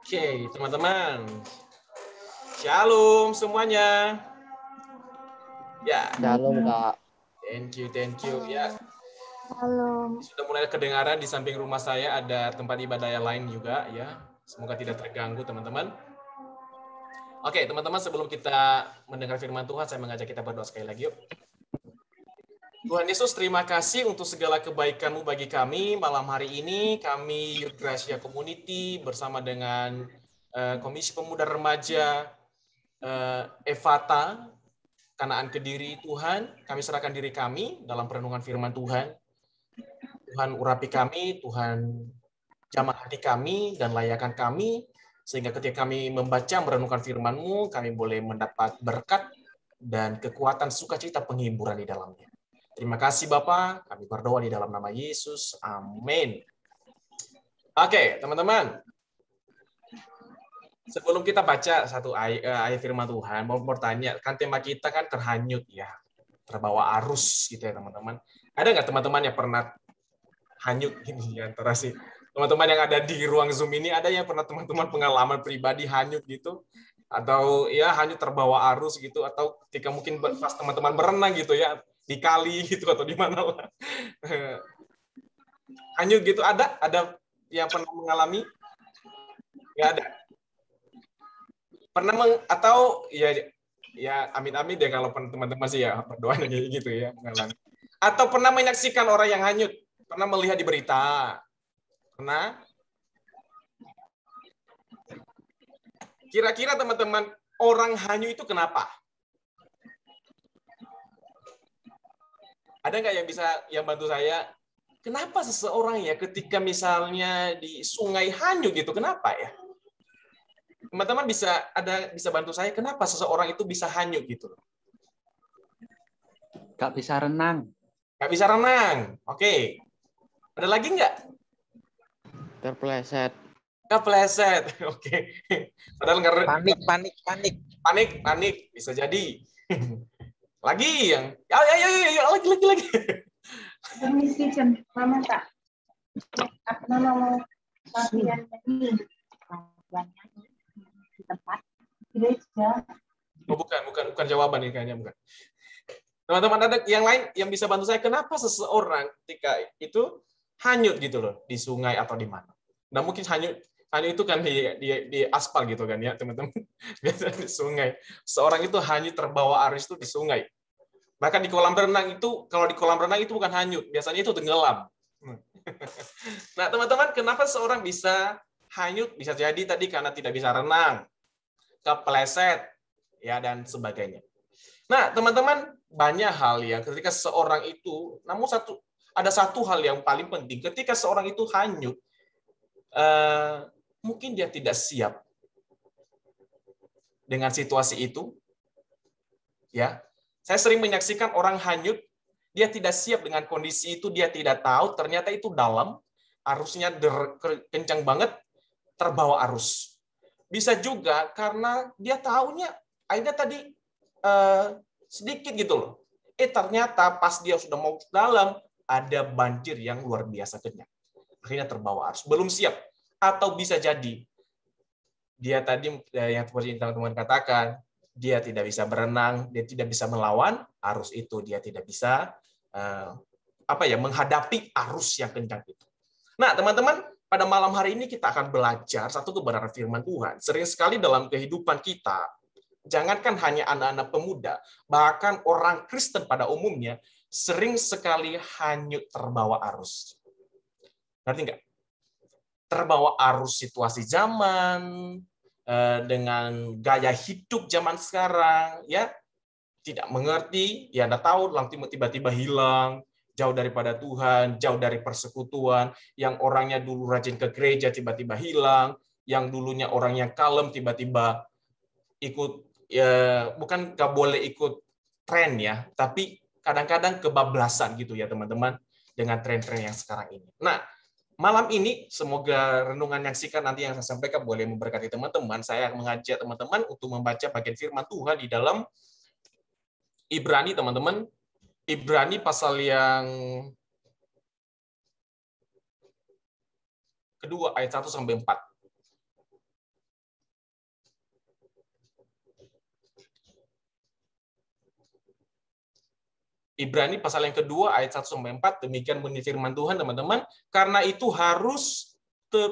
Oke, teman-teman. Shalom semuanya. Ya. Shalom, Kak. Thank you. Ya. Shalom. Sudah mulai kedengaran di samping rumah saya ada tempat ibadah yang lain juga ya. Semoga tidak terganggu, teman-teman. Oke, teman-teman, sebelum kita mendengar firman Tuhan, saya mengajak kita berdoa sekali lagi yuk. Tuhan Yesus, terima kasih untuk segala kebaikan-Mu bagi kami. Malam hari ini kami Youth Gracia Community bersama dengan Komisi Pemuda Remaja Evata, Kanaan Kediri, Tuhan, kami serahkan diri kami dalam perenungan firman Tuhan. Tuhan urapi kami, Tuhan jamah hati kami dan layakan kami, sehingga ketika kami membaca merenungkan firman-Mu, kami boleh mendapat berkat dan kekuatan sukacita penghiburan di dalamnya. Terima kasih Bapak, kami berdoa di dalam nama Yesus. Amin. Oke, teman-teman. Sebelum kita baca satu ayat firman Tuhan, mau bertanya, kan tema kita kan terhanyut ya, terbawa arus gitu ya teman-teman. Ada nggak teman-teman yang pernah hanyut ini antara sih teman-teman yang ada di ruang Zoom ini, ada yang pernah teman-teman pengalaman pribadi hanyut gitu? Atau ya hanyut terbawa arus gitu, atau ketika mungkin pas teman-teman berenang gitu ya, di kali gitu atau di mana lah. Hanyut gitu, ada yang pernah mengalami? Nggak ada. Pernah atau ya Ya, amit-amit deh kalau teman-teman sih ya berdoa kayak gitu ya. Atau pernah menyaksikan orang yang hanyut? Pernah melihat di berita? Pernah? Kira-kira teman-teman, orang hanyut itu kenapa? Ada nggak yang bisa yang bantu saya? Kenapa seseorang ya ketika misalnya di sungai hanyut gitu? Kenapa ya? Teman-teman bisa bantu saya kenapa seseorang itu bisa hanyut gitu? Nggak bisa renang. Nggak bisa renang. Oke. Ada lagi nggak? Terpleset. Kepleset. Oke. Padahal panik. Bisa jadi. Lagi yang lagi. Permisi, Jen. Mama tak. Mama mau latihan ini. Di tempat gereja. Oh, bukan jawaban ini kayaknya bukan. Teman-teman ada yang lain yang bisa bantu saya kenapa seseorang ketika itu hanyut gitu loh di sungai atau di mana? Nah, mungkin hanyut itu kan di aspal gitu kan ya, teman-teman. Biasanya di sungai. Seorang itu hanyut terbawa arus itu di sungai. Bahkan di kolam renang itu, kalau di kolam renang itu bukan hanyut, biasanya itu tenggelam. Nah, teman-teman, kenapa seorang bisa hanyut? Bisa jadi tadi karena tidak bisa renang, kepleset, ya dan sebagainya. Nah, teman-teman, banyak hal yang ketika seorang itu, namun ada satu hal yang paling penting, ketika seorang itu hanyut, mungkin dia tidak siap dengan situasi itu. Ya, saya sering menyaksikan orang hanyut, dia tidak siap dengan kondisi itu, dia tidak tahu ternyata itu dalam, arusnya kencang banget, terbawa arus. Bisa juga karena dia tahunya akhirnya tadi sedikit gitu loh. Ternyata pas dia sudah mau ke dalam, ada banjir yang luar biasa kencang. Akhirnya terbawa arus, belum siap. Atau bisa jadi dia tadi yang seperti teman-teman katakan, dia tidak bisa berenang, dia tidak bisa melawan arus itu, dia tidak bisa menghadapi arus yang kencang itu. Nah, teman-teman, pada malam hari ini kita akan belajar satu kebenaran firman Tuhan. Sering sekali dalam kehidupan kita, jangankan hanya anak-anak pemuda, bahkan orang Kristen pada umumnya sering sekali hanyut terbawa arus. Ngerti nggak? Terbawa arus situasi zaman, dengan gaya hidup zaman sekarang, ya tidak mengerti, ya Anda tahu, tiba-tiba hilang, jauh daripada Tuhan, jauh dari persekutuan, yang orangnya dulu rajin ke gereja tiba-tiba hilang, yang dulunya orangnya kalem tiba-tiba ikut, ya bukan nggak boleh ikut tren ya, tapi kadang-kadang kebablasan gitu ya teman-teman dengan tren-tren yang sekarang ini. Nah, malam ini semoga renungan yang singkat nanti yang saya sampaikan boleh memberkati teman-teman. Saya mengajak teman-teman untuk membaca bagian firman Tuhan di dalam Ibrani, teman-teman. Ibrani pasal yang kedua ayat 1 sampai 4. Ibrani pasal yang kedua ayat 1-4, demikian bunyi firman Tuhan, teman-teman. Karena itu harus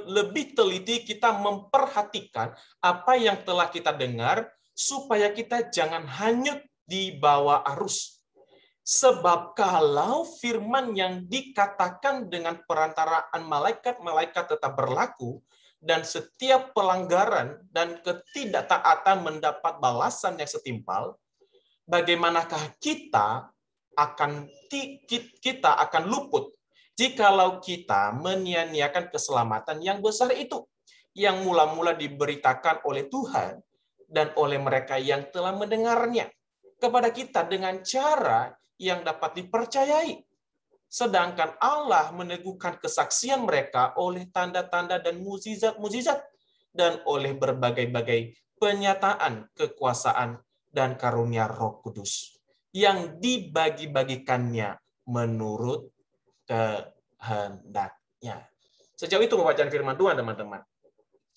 lebih teliti kita memperhatikan apa yang telah kita dengar, supaya kita jangan hanyut di bawah arus. Sebab kalau firman yang dikatakan dengan perantaraan malaikat tetap berlaku, dan setiap pelanggaran dan ketidaktaatan mendapat balasan yang setimpal, bagaimanakah kita akan luput jikalau kita menyia-nyiakan keselamatan yang besar itu, yang mula-mula diberitakan oleh Tuhan dan oleh mereka yang telah mendengarnya kepada kita dengan cara yang dapat dipercayai. Sedangkan Allah meneguhkan kesaksian mereka oleh tanda-tanda dan mukjizat-mukjizat dan oleh berbagai-bagai penyataan kekuasaan dan karunia Roh Kudus yang dibagi-bagikannya menurut kehendaknya. Sejauh itu pembacaan firman Tuhan, teman-teman.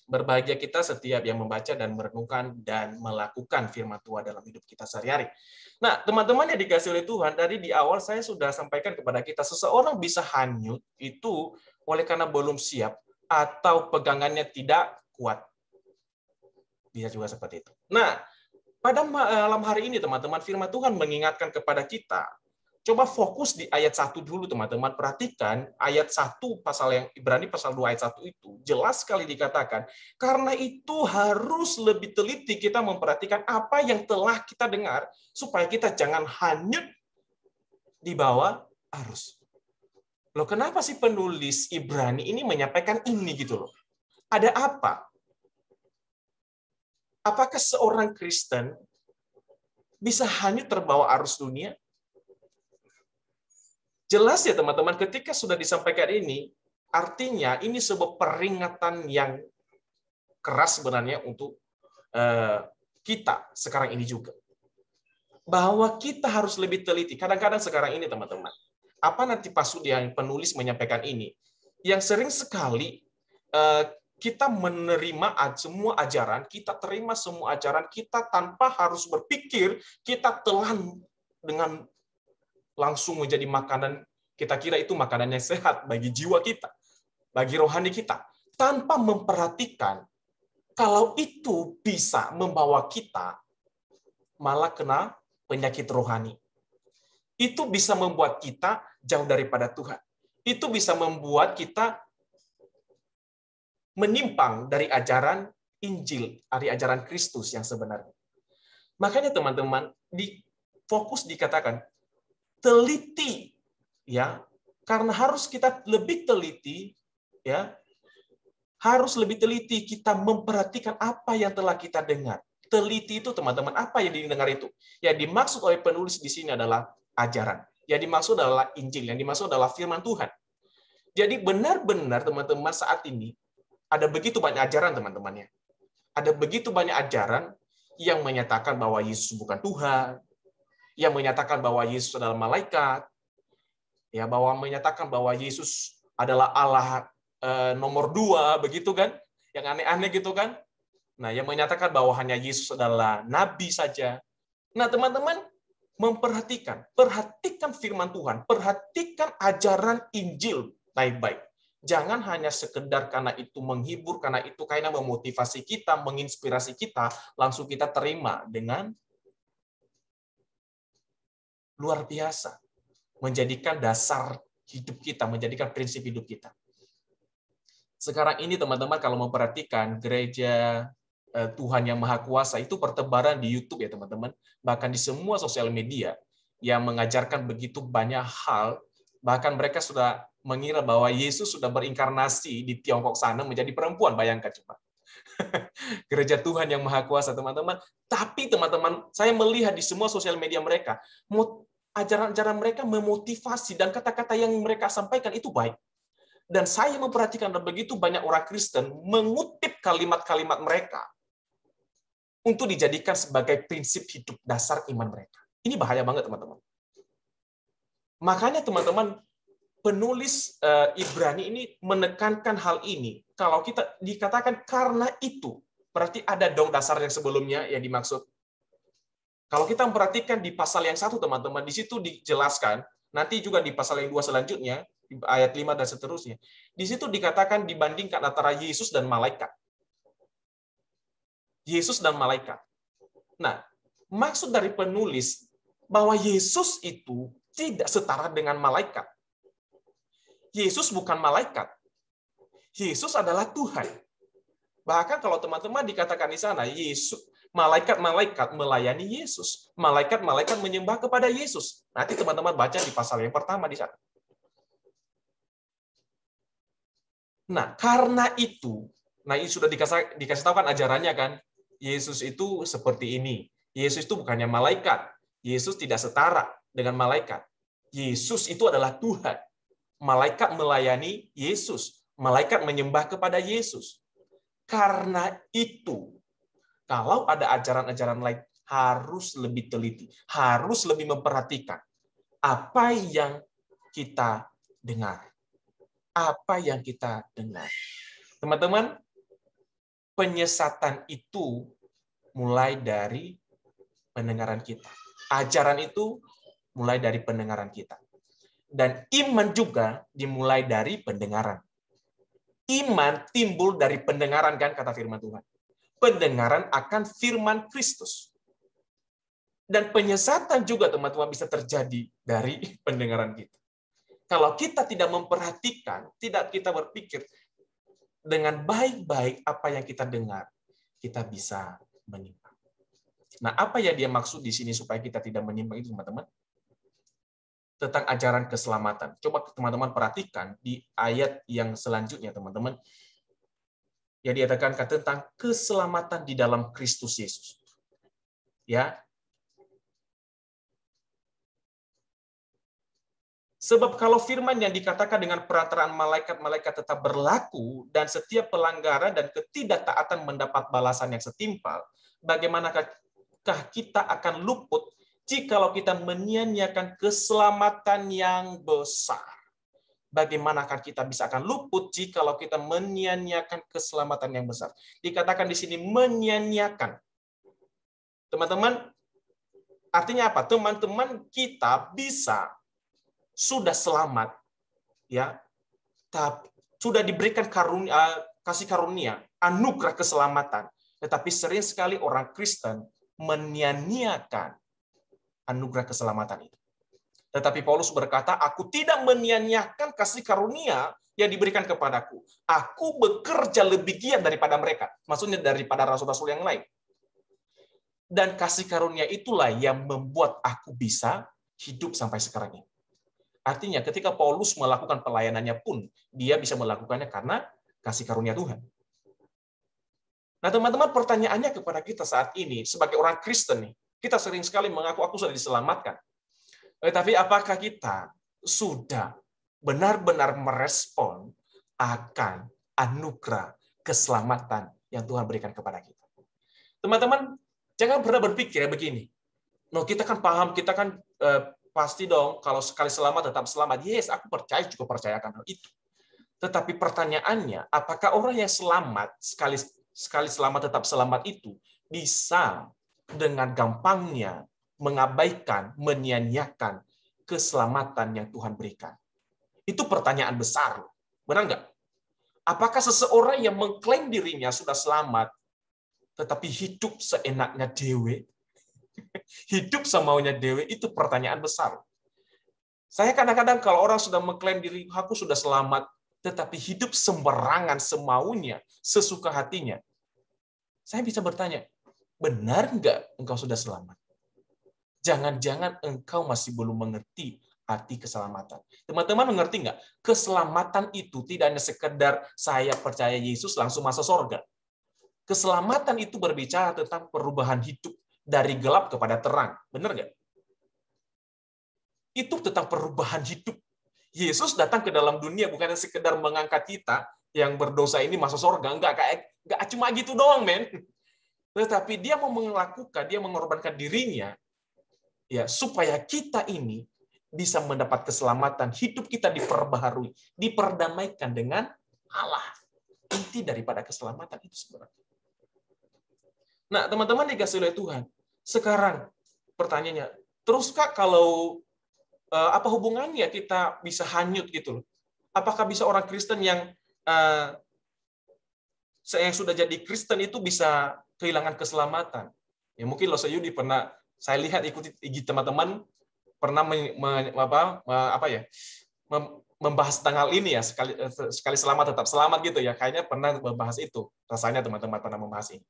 Berbahagia kita setiap yang membaca dan merenungkan dan melakukan firman Tuhan dalam hidup kita sehari-hari. Nah, teman-teman yang dikasihi oleh Tuhan, dari di awal saya sudah sampaikan kepada kita, seseorang bisa hanyut itu oleh karena belum siap atau pegangannya tidak kuat. Bisa juga seperti itu. Nah, Pada malam hari ini, teman-teman, firman Tuhan mengingatkan kepada kita. Coba fokus di ayat 1 dulu, teman-teman. Perhatikan ayat 1 pasal yang Ibrani pasal 2 ayat 1 itu. Jelas sekali dikatakan, karena itu harus lebih teliti kita memperhatikan apa yang telah kita dengar, supaya kita jangan hanyut di bawah arus. Loh, kenapa sih penulis Ibrani ini menyampaikan ini gitu loh? Ada apa? Apakah seorang Kristen bisa hanyut terbawa arus dunia? Jelas ya teman-teman, ketika sudah disampaikan ini, artinya ini sebuah peringatan yang keras sebenarnya untuk kita sekarang ini juga. Bahwa kita harus lebih teliti. Kadang-kadang sekarang ini teman-teman, apa nanti maksud yang penulis menyampaikan ini? Yang sering sekali kita menerima semua ajaran, kita terima semua ajaran, kita tanpa harus berpikir, kita telan dengan langsung menjadi makanan, kita kira itu makanan yang sehat bagi jiwa kita, bagi rohani kita, tanpa memperhatikan kalau itu bisa membawa kita malah kena penyakit rohani. Itu bisa membuat kita jauh daripada Tuhan. Itu bisa membuat kita menyimpang dari ajaran Injil, dari ajaran Kristus yang sebenarnya. Makanya teman-teman, fokus dikatakan teliti, ya, karena harus kita lebih teliti, ya, harus lebih teliti kita memperhatikan apa yang telah kita dengar. Teliti itu teman-teman, apa yang didengar itu? Yang dimaksud oleh penulis di sini adalah ajaran. Yang dimaksud adalah Injil, yang dimaksud adalah firman Tuhan. Jadi benar-benar teman-teman saat ini ada begitu banyak ajaran teman-temannya. Ada begitu banyak ajaran yang menyatakan bahwa Yesus bukan Tuhan, yang menyatakan bahwa Yesus adalah malaikat, ya, bahwa menyatakan bahwa Yesus adalah Allah nomor 2, begitu kan? Yang aneh-aneh gitu kan? Nah, yang menyatakan bahwa hanya Yesus adalah nabi saja. Nah, teman-teman, perhatikan firman Tuhan, perhatikan ajaran Injil baik-baik. Jangan hanya sekedar karena itu menghibur, karena itu karena memotivasi kita, menginspirasi kita, langsung kita terima dengan luar biasa. Menjadikan dasar hidup kita, menjadikan prinsip hidup kita. Sekarang ini teman-teman kalau memperhatikan gereja Tuhan yang Maha Kuasa itu pertebaran di YouTube ya teman-teman, bahkan di semua sosial media yang mengajarkan begitu banyak hal, bahkan mereka sudah mengira bahwa Yesus sudah berinkarnasi di Tiongkok sana menjadi perempuan, bayangkan coba. Gereja Tuhan yang Maha Kuasa teman-teman. Tapi teman-teman, saya melihat di semua sosial media mereka, ajaran-ajaran mereka memotivasi dan kata-kata yang mereka sampaikan itu baik. Dan saya memperhatikan begitu banyak orang Kristen mengutip kalimat-kalimat mereka untuk dijadikan sebagai prinsip hidup dasar iman mereka. Ini bahaya banget, teman-teman. Makanya, teman-teman, penulis Ibrani ini menekankan hal ini. Kalau kita dikatakan karena itu, berarti ada dong dasar yang sebelumnya yang dimaksud. Kalau kita memperhatikan di pasal yang 1, teman-teman, di situ dijelaskan, nanti juga di pasal yang 2 selanjutnya, ayat 5 dan seterusnya. Di situ dikatakan dibandingkan antara Yesus dan malaikat. Yesus dan malaikat. Nah, maksud dari penulis bahwa Yesus itu tidak setara dengan malaikat. Yesus bukan malaikat. Yesus adalah Tuhan. Bahkan kalau teman-teman dikatakan di sana, Yesus, malaikat-malaikat melayani Yesus. Malaikat-malaikat menyembah kepada Yesus. Nanti teman-teman baca di pasal yang pertama di sana. Nah, karena itu, ini sudah dikasih tahu kan ajarannya kan, Yesus itu seperti ini. Yesus itu bukannya malaikat. Yesus tidak setara dengan malaikat. Yesus itu adalah Tuhan. Malaikat melayani Yesus. Malaikat menyembah kepada Yesus. Karena itu, kalau ada ajaran-ajaran lain, harus lebih teliti. Harus lebih memperhatikan apa yang kita dengar. Apa yang kita dengar. Teman-teman, penyesatan itu mulai dari pendengaran kita. Ajaran itu mulai dari pendengaran kita. Dan iman juga dimulai dari pendengaran. Iman timbul dari pendengaran kan kata firman Tuhan. Pendengaran akan firman Kristus. Dan penyesatan juga teman-teman bisa terjadi dari pendengaran kita. Kalau kita tidak memperhatikan, tidak kita berpikir dengan baik-baik apa yang kita dengar, kita bisa menyimpang. Nah, apa yang dia maksud di sini supaya kita tidak menyimpang itu, teman-teman? Tentang ajaran keselamatan. Coba teman-teman perhatikan di ayat yang selanjutnya, teman-teman. Yang dikatakan tentang keselamatan di dalam Kristus Yesus. Ya. Sebab kalau firman yang dikatakan dengan perantaraan malaikat-malaikat tetap berlaku dan setiap pelanggaran dan ketidaktaatan mendapat balasan yang setimpal, bagaimanakah kita akan luput jikalau kita menyia-nyiakan keselamatan yang besar? Bagaimanakah kita bisa akan luput jikalau kita menyia-nyiakan keselamatan yang besar? Dikatakan di sini menyia-nyiakan. Teman-teman, artinya apa? Teman-teman kita bisa sudah selamat, ya, sudah diberikan kasih karunia, anugerah keselamatan. Tetapi sering sekali orang Kristen menyia-nyiakan anugerah keselamatan itu. Tetapi Paulus berkata, aku tidak menyia-nyiakan kasih karunia yang diberikan kepadaku. Aku bekerja lebih giat daripada mereka. Maksudnya daripada rasul-rasul yang lain. Dan kasih karunia itulah yang membuat aku bisa hidup sampai sekarang ini. Artinya ketika Paulus melakukan pelayanannya pun, dia bisa melakukannya karena kasih karunia Tuhan. Nah, teman-teman, pertanyaannya kepada kita saat ini, sebagai orang Kristen nih, kita sering sekali mengaku aku sudah diselamatkan. Tapi apakah kita sudah benar-benar merespon akan anugerah keselamatan yang Tuhan berikan kepada kita? Teman-teman, jangan pernah berpikir begini. No, kita kan paham, kita kan pasti dong, kalau sekali selamat tetap selamat. Yes, aku percaya, cukup percaya akan hal itu. Tetapi pertanyaannya, apakah orang yang selamat, sekali selamat tetap selamat itu, bisa dengan gampangnya mengabaikan, menyia-nyiakan keselamatan yang Tuhan berikan? Itu pertanyaan besar. Benar nggak? Apakah seseorang yang mengklaim dirinya sudah selamat, tetapi hidup seenaknya dewe, hidup semaunya dewe, itu pertanyaan besar. Saya kadang-kadang kalau orang sudah mengklaim diri, aku sudah selamat, tetapi hidup sembarangan, semaunya, sesuka hatinya. Saya bisa bertanya, benar nggak engkau sudah selamat? Jangan-jangan engkau masih belum mengerti arti keselamatan. Teman-teman mengerti nggak? Keselamatan itu tidak hanya sekedar saya percaya Yesus langsung masuk surga. Keselamatan itu berbicara tentang perubahan hidup dari gelap kepada terang. Benar nggak? Itu tentang perubahan hidup. Yesus datang ke dalam dunia bukan sekedar mengangkat kita yang berdosa ini masuk surga. Nggak cuma gitu doang, men. Tetapi dia mau melakukan, dia mengorbankan dirinya ya supaya kita ini bisa mendapat keselamatan, hidup kita diperbaharui, diperdamaikan dengan Allah. Inti daripada keselamatan itu sebenarnya. Nah, teman-teman dikasih oleh Tuhan. Sekarang pertanyaannya, teruskah kalau apa hubungannya kita bisa hanyut gitu loh? Apakah bisa orang Kristen yang sudah jadi Kristen itu bisa kehilangan keselamatan? Ya mungkin Losa Yudi pernah saya lihat ikuti IG teman-teman pernah membahas tentang hal ini ya, sekali selamat tetap selamat gitu ya. Kayaknya pernah membahas itu. Rasanya teman-teman pernah membahas ini.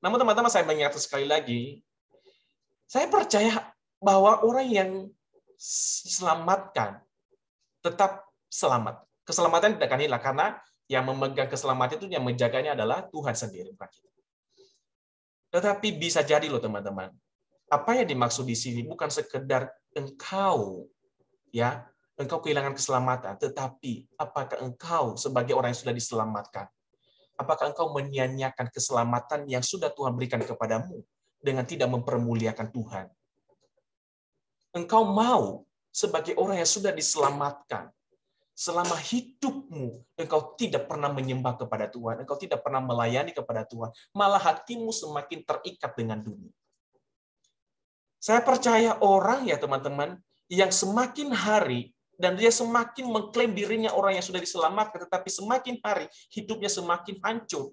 Namun teman-teman saya mengingatkan sekali lagi, saya percaya bahwa orang yang diselamatkan tetap selamat. Keselamatan tidak akan hilang karena yang memegang keselamatan itu yang menjaganya adalah Tuhan sendiri, bukan kita. Tetapi bisa jadi loh teman-teman. Apa yang dimaksud di sini bukan sekedar engkau kehilangan keselamatan, tetapi apakah engkau sebagai orang yang sudah diselamatkan, apakah engkau menyia-nyiakan keselamatan yang sudah Tuhan berikan kepadamu dengan tidak mempermuliakan Tuhan? Engkau mau sebagai orang yang sudah diselamatkan, selama hidupmu engkau tidak pernah menyembah kepada Tuhan, engkau tidak pernah melayani kepada Tuhan, malah hatimu semakin terikat dengan dunia. Saya percaya orang ya teman-teman yang semakin hari dan dia semakin mengklaim dirinya orang yang sudah diselamatkan, tetapi semakin hari hidupnya semakin hancur.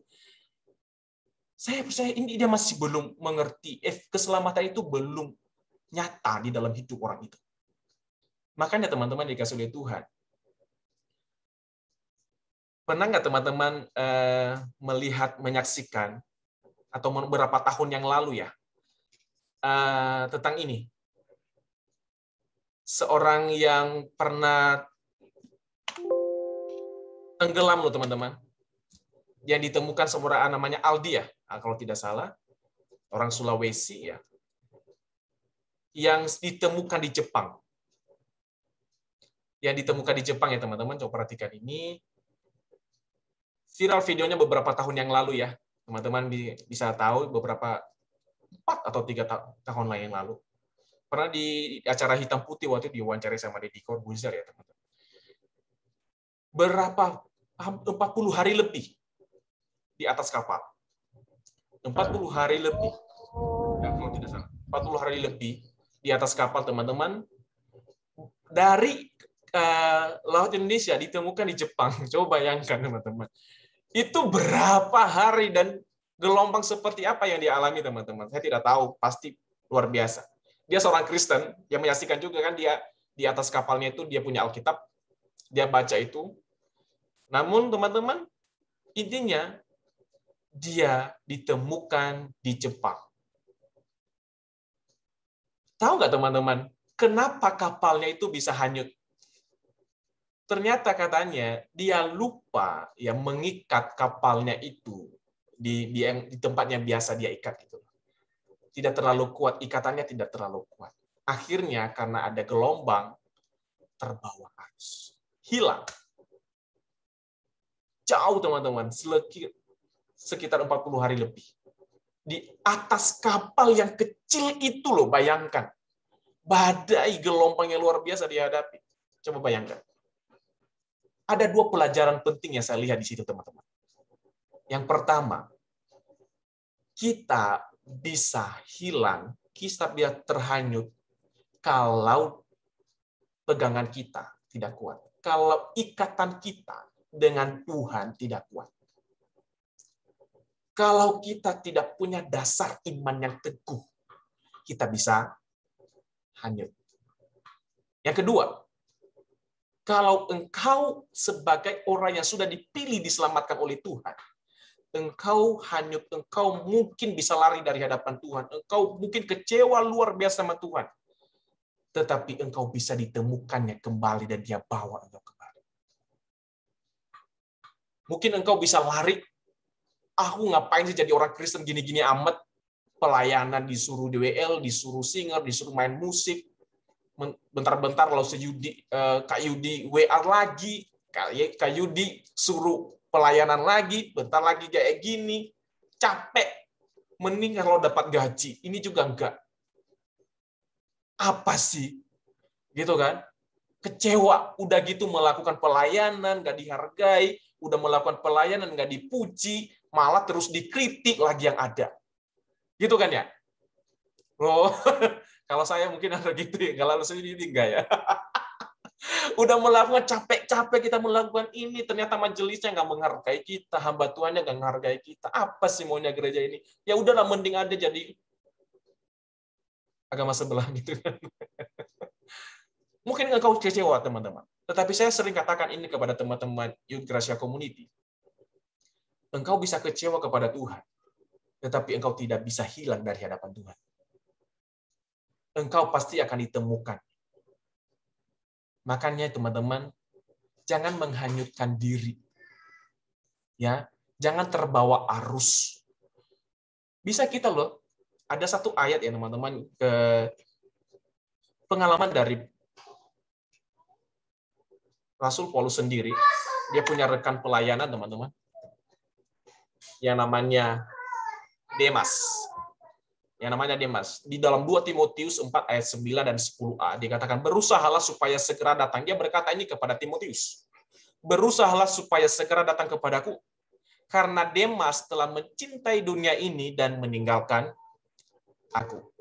Saya percaya ini dia masih belum mengerti. Keselamatan itu belum nyata di dalam hidup orang itu. Makanya teman-teman dikasih oleh Tuhan. Pernah nggak teman-teman melihat, menyaksikan, atau beberapa tahun yang lalu ya, tentang ini. Seorang yang pernah tenggelam loh teman-teman. Yang ditemukan seorang namanya Aldi ya, kalau tidak salah. Orang Sulawesi ya. Yang ditemukan di Jepang. Yang ditemukan di Jepang ya teman-teman, coba perhatikan ini. Viral videonya beberapa tahun yang lalu ya. Teman-teman bisa tahu beberapa 4 atau 3 tahun yang lalu. Pernah di acara Hitam Putih waktu itu diwawancari sama Deddy Corbuzier ya teman-teman. Berapa 40 hari lebih di atas kapal. 40 hari lebih. Ya, kalau tidak salah. 40 hari lebih di atas kapal teman-teman. Dari Laut Indonesia ditemukan di Jepang. Coba bayangkan teman-teman. Itu berapa hari dan gelombang seperti apa yang dialami teman-teman. Saya tidak tahu, pasti luar biasa. Dia seorang Kristen yang menyaksikan juga kan, dia di atas kapalnya itu dia punya Alkitab, dia baca itu. Namun teman-teman, intinya dia ditemukan di Jepang. Tahu nggak teman-teman, kenapa kapalnya itu bisa hanyut? Ternyata katanya dia lupa ya mengikat kapalnya itu di tempatnya biasa dia ikat itu. Tidak terlalu kuat, ikatannya tidak terlalu kuat. Akhirnya karena ada gelombang, terbawa arus. Hilang. Jauh teman-teman, sekitar 40 hari lebih. Di atas kapal yang kecil itu loh, bayangkan. Badai gelombang yang luar biasa dihadapi. Coba bayangkan. Ada 2 pelajaran penting yang saya lihat di situ teman-teman. Yang pertama, kita bisa hilang, kita bisa terhanyut kalau pegangan kita tidak kuat. Kalau ikatan kita dengan Tuhan tidak kuat. Kalau kita tidak punya dasar iman yang teguh, kita bisa hanyut. Yang kedua, kalau engkau sebagai orang yang sudah dipilih diselamatkan oleh Tuhan, engkau hanyut, engkau mungkin bisa lari dari hadapan Tuhan, engkau mungkin kecewa luar biasa sama Tuhan, tetapi engkau bisa ditemukannya kembali dan dia bawa engkau kembali. Mungkin engkau bisa lari, aku ngapain sih jadi orang Kristen gini-gini amat, pelayanan disuruh DWL, disuruh singer, disuruh main musik, bentar-bentar lalu Kak Yudi WA lagi, Kak Yudi suruh pelayanan lagi, bentar lagi kayak gini, capek. Mending kalau dapat gaji, ini juga enggak. Apa sih? Gitu kan? Kecewa, udah gitu melakukan pelayanan, nggak dihargai, udah melakukan pelayanan, nggak dipuji, malah terus dikritik lagi yang ada. Gitu kan ya? Oh, kalau saya mungkin ada gitu ya, kalau sendiri enggak ya. Udah melakukan capek-capek kita melakukan ini, ternyata majelisnya nggak menghargai kita, hamba Tuhannya nggak menghargai kita. Apa sih maunya gereja ini? Ya udahlah, mending aja jadi agama sebelah gitu kan. Mungkin engkau kecewa teman-teman. Tetapi saya sering katakan ini kepada teman-teman Youth Gracia Community. Engkau bisa kecewa kepada Tuhan, tetapi engkau tidak bisa hilang dari hadapan Tuhan. Engkau pasti akan ditemukan. Makanya teman-teman, jangan menghanyutkan diri. Ya, jangan terbawa arus. Bisa kita loh, ada satu ayat ya teman-teman, ke pengalaman dari Rasul Paulus sendiri. Dia punya rekan pelayanan teman-teman, yang namanya Demas. Di dalam 2 Timotius 4 ayat 9 dan 10a dikatakan, berusahalah supaya segera datang. Dia berkata ini kepada Timotius. Berusahalah supaya segera datang kepadaku, karena Demas telah mencintai dunia ini dan meninggalkan aku.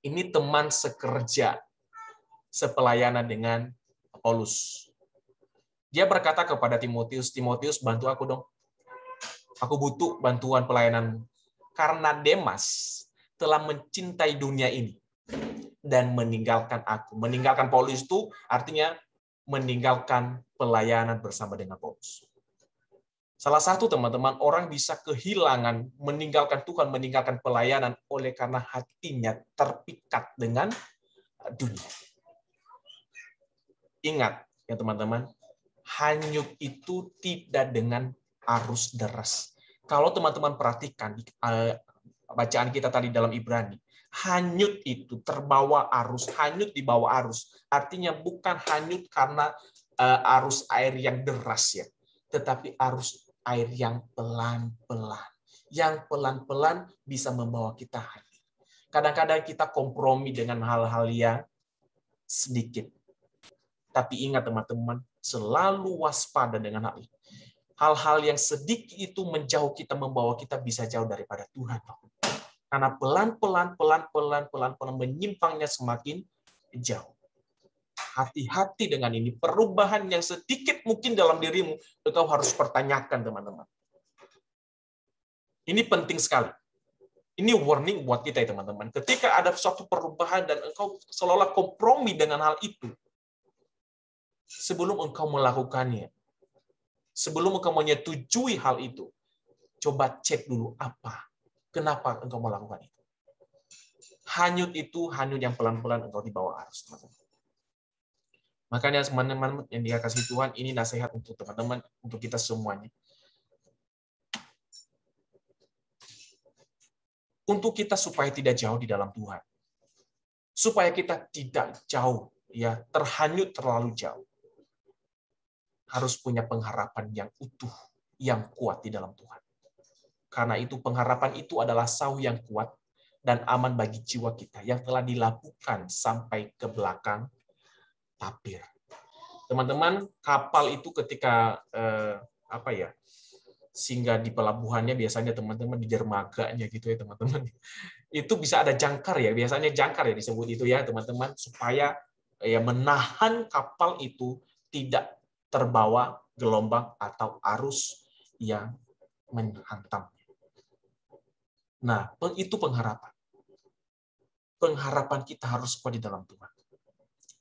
Ini teman sekerja, sepelayanan dengan Paulus. Dia berkata kepada Timotius, Timotius bantu aku dong. Aku butuh bantuan pelayanan. Karena Demas telah mencintai dunia ini. dan meninggalkan aku. Meninggalkan Paulus itu artinya meninggalkan pelayanan bersama dengan Paulus. Salah satu teman-teman, orang bisa kehilangan, meninggalkan Tuhan, meninggalkan pelayanan oleh karena hatinya terpikat dengan dunia. Ingat ya teman-teman, hanyut itu tidak dengan arus deras. Kalau teman-teman perhatikan bacaan kita tadi dalam Ibrani, hanyut itu terbawa arus, hanyut di bawah arus. Artinya bukan hanyut karena arus air yang deras ya, tetapi arus air yang pelan-pelan. Yang pelan-pelan bisa membawa kita hanyut. Kadang-kadang kita kompromi dengan hal-hal yang sedikit. Tapi ingat teman-teman, selalu waspada dengan hal itu. Hal-hal yang sedikit itu menjauh kita, membawa kita bisa jauh daripada Tuhan. Karena pelan-pelan menyimpangnya semakin jauh. Hati-hati dengan ini. Perubahan yang sedikit mungkin dalam dirimu, engkau harus pertanyakan, teman-teman. Ini penting sekali. Ini warning buat kita, ya, teman-teman. Ketika ada suatu perubahan dan engkau seolah-olah kompromi dengan hal itu, sebelum engkau melakukannya, sebelum engkau menyetujui hal itu, coba cek dulu kenapa engkau melakukan itu. Hanyut itu hanyut yang pelan-pelan engkau dibawa arus, teman-teman. Makanya teman-teman yang dikasihi Tuhan, ini nasihat untuk teman-teman, untuk kita semuanya. Untuk kita supaya tidak jauh di dalam Tuhan. Supaya kita tidak jauh, ya, terhanyut terlalu jauh. Harus punya pengharapan yang utuh, yang kuat di dalam Tuhan. Karena itu pengharapan itu adalah sauh yang kuat dan aman bagi jiwa kita yang telah dilakukan sampai ke belakang tapir. Teman-teman, kapal itu ketika singgah di pelabuhannya, biasanya teman-teman di dermaganya gitu ya teman-teman. Itu bisa ada jangkar ya, biasanya jangkar ya disebut itu ya teman-teman, supaya ya menahan kapal itu tidak terbawa gelombang atau arus yang menghantam. Nah, itu pengharapan. Pengharapan kita harus kuat di dalam Tuhan.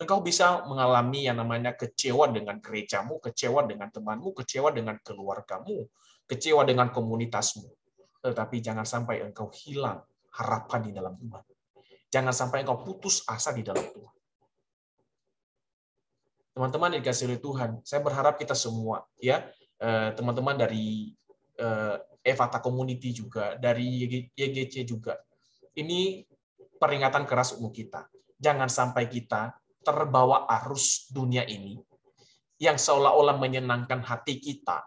Engkau bisa mengalami yang namanya kecewa dengan gerejamu, kecewa dengan temanmu, kecewa dengan keluargamu, kecewa dengan komunitasmu. Tetapi jangan sampai engkau hilang harapan di dalam Tuhan. Jangan sampai engkau putus asa di dalam Tuhan. Teman-teman yang dikasihi oleh Tuhan, saya berharap kita semua, ya, teman-teman dari Evata Community juga, dari YGC juga, ini peringatan keras untuk kita. Jangan sampai kita terbawa arus dunia ini yang seolah-olah menyenangkan hati kita.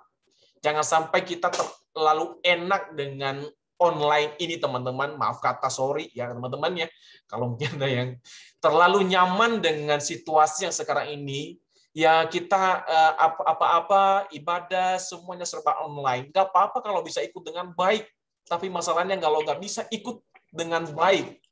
Jangan sampai kita terlalu enak dengan online ini, teman-teman. Maaf kata, sorry ya teman-teman ya. Kalau mungkin ada yang terlalu nyaman dengan situasi yang sekarang ini, ya kita apa-apa ibadah semuanya serba online. Nggak apa-apa kalau bisa ikut dengan baik. Tapi masalahnya kalau nggak bisa ikut dengan baik,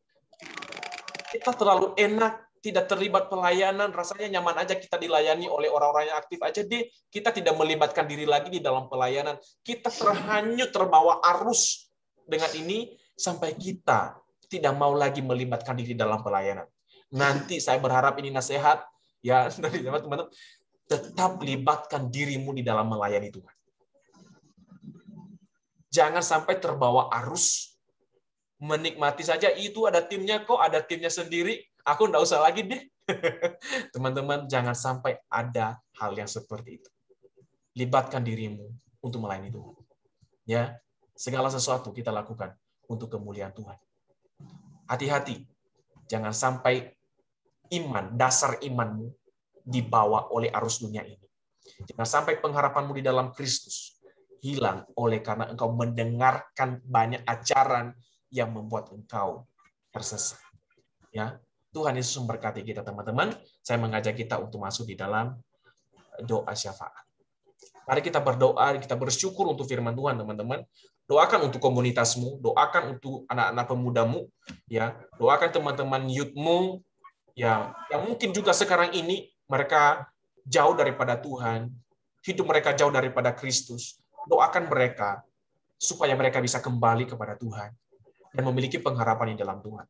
kita terlalu enak, tidak terlibat pelayanan, rasanya nyaman aja kita dilayani oleh orang-orang yang aktif aja deh. Kita tidak melibatkan diri lagi di dalam pelayanan. Kita terhanyut, terbawa arus dengan ini, sampai kita tidak mau lagi melibatkan diri dalam pelayanan. Nanti saya berharap ini nasihat, ya dari teman-teman, tetap libatkan dirimu di dalam melayani Tuhan. Jangan sampai terbawa arus, menikmati saja, itu ada timnya kok, ada timnya sendiri, aku nggak usah lagi deh. Teman-teman, jangan sampai ada hal yang seperti itu. Libatkan dirimu untuk melayani Tuhan. Ya, segala sesuatu kita lakukan untuk kemuliaan Tuhan. Hati-hati, jangan sampai iman, dasar imanmu dibawa oleh arus dunia ini. Jangan sampai pengharapanmu di dalam Kristus hilang oleh karena engkau mendengarkan banyak ajaran yang membuat engkau tersesat. Ya, Tuhan Yesus memberkati kita, teman-teman. Saya mengajak kita untuk masuk di dalam doa syafaat. Mari kita berdoa, kita bersyukur untuk firman Tuhan, teman-teman. Doakan untuk komunitasmu, doakan untuk anak-anak pemudamu, ya. Doakan teman-teman youth-mu, ya, yang mungkin juga sekarang ini mereka jauh daripada Tuhan, hidup mereka jauh daripada Kristus. Doakan mereka supaya mereka bisa kembali kepada Tuhan dan memiliki pengharapan di dalam Tuhan.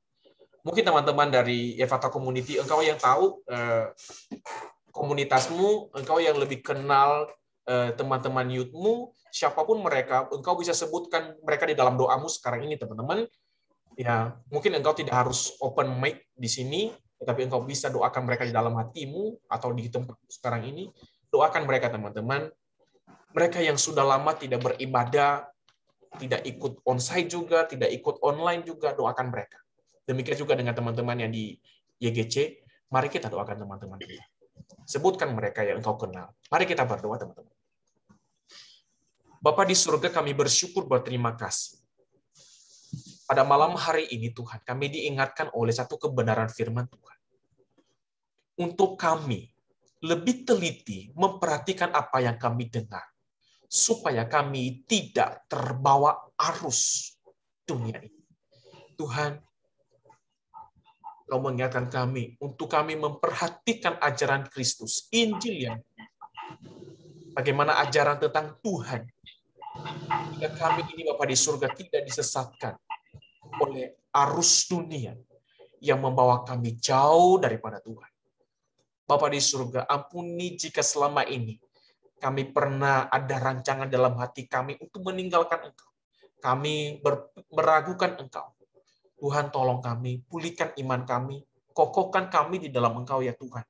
Mungkin teman-teman dari Evata Community, engkau yang tahu komunitasmu, engkau yang lebih kenal teman-teman youth-mu, siapapun mereka, engkau bisa sebutkan mereka di dalam doamu sekarang ini, teman-teman. Ya, mungkin engkau tidak harus open mic di sini, tetapi engkau bisa doakan mereka di dalam hatimu atau di tempat sekarang ini. Doakan mereka, teman-teman. Mereka yang sudah lama tidak beribadah, tidak ikut onsite juga, tidak ikut online juga, doakan mereka. Demikian juga dengan teman-teman yang di YGC, mari kita doakan teman-teman kita. Sebutkan mereka yang engkau kenal. Mari kita berdoa, teman-teman. Bapa di surga, kami bersyukur, berterima kasih. Pada malam hari ini, Tuhan, kami diingatkan oleh satu kebenaran firman Tuhan. Untuk kami lebih teliti memperhatikan apa yang kami dengar, supaya kami tidak terbawa arus dunia ini. Tuhan, Kau mengingatkan kami untuk kami memperhatikan ajaran Kristus, Injil yang bagaimana ajaran tentang Tuhan. Jika kami ini Bapa di surga tidak disesatkan oleh arus dunia yang membawa kami jauh daripada Tuhan. Bapa di surga, ampuni jika selama ini kami pernah ada rancangan dalam hati kami untuk meninggalkan Engkau. Kami meragukan Engkau. Tuhan, tolong kami, pulihkan iman kami, kokohkan kami di dalam Engkau ya Tuhan.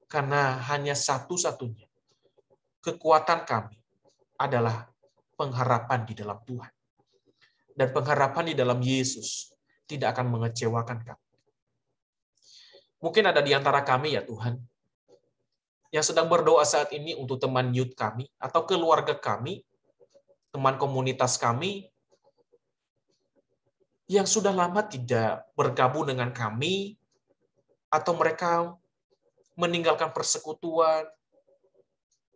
Karena hanya satu-satunya kekuatan kami adalah pengharapan di dalam Tuhan. Dan pengharapan di dalam Yesus tidak akan mengecewakan kami. Mungkin ada di antara kami ya Tuhan, yang sedang berdoa saat ini untuk teman youth kami, atau keluarga kami, teman komunitas kami, yang sudah lama tidak bergabung dengan kami, atau mereka meninggalkan persekutuan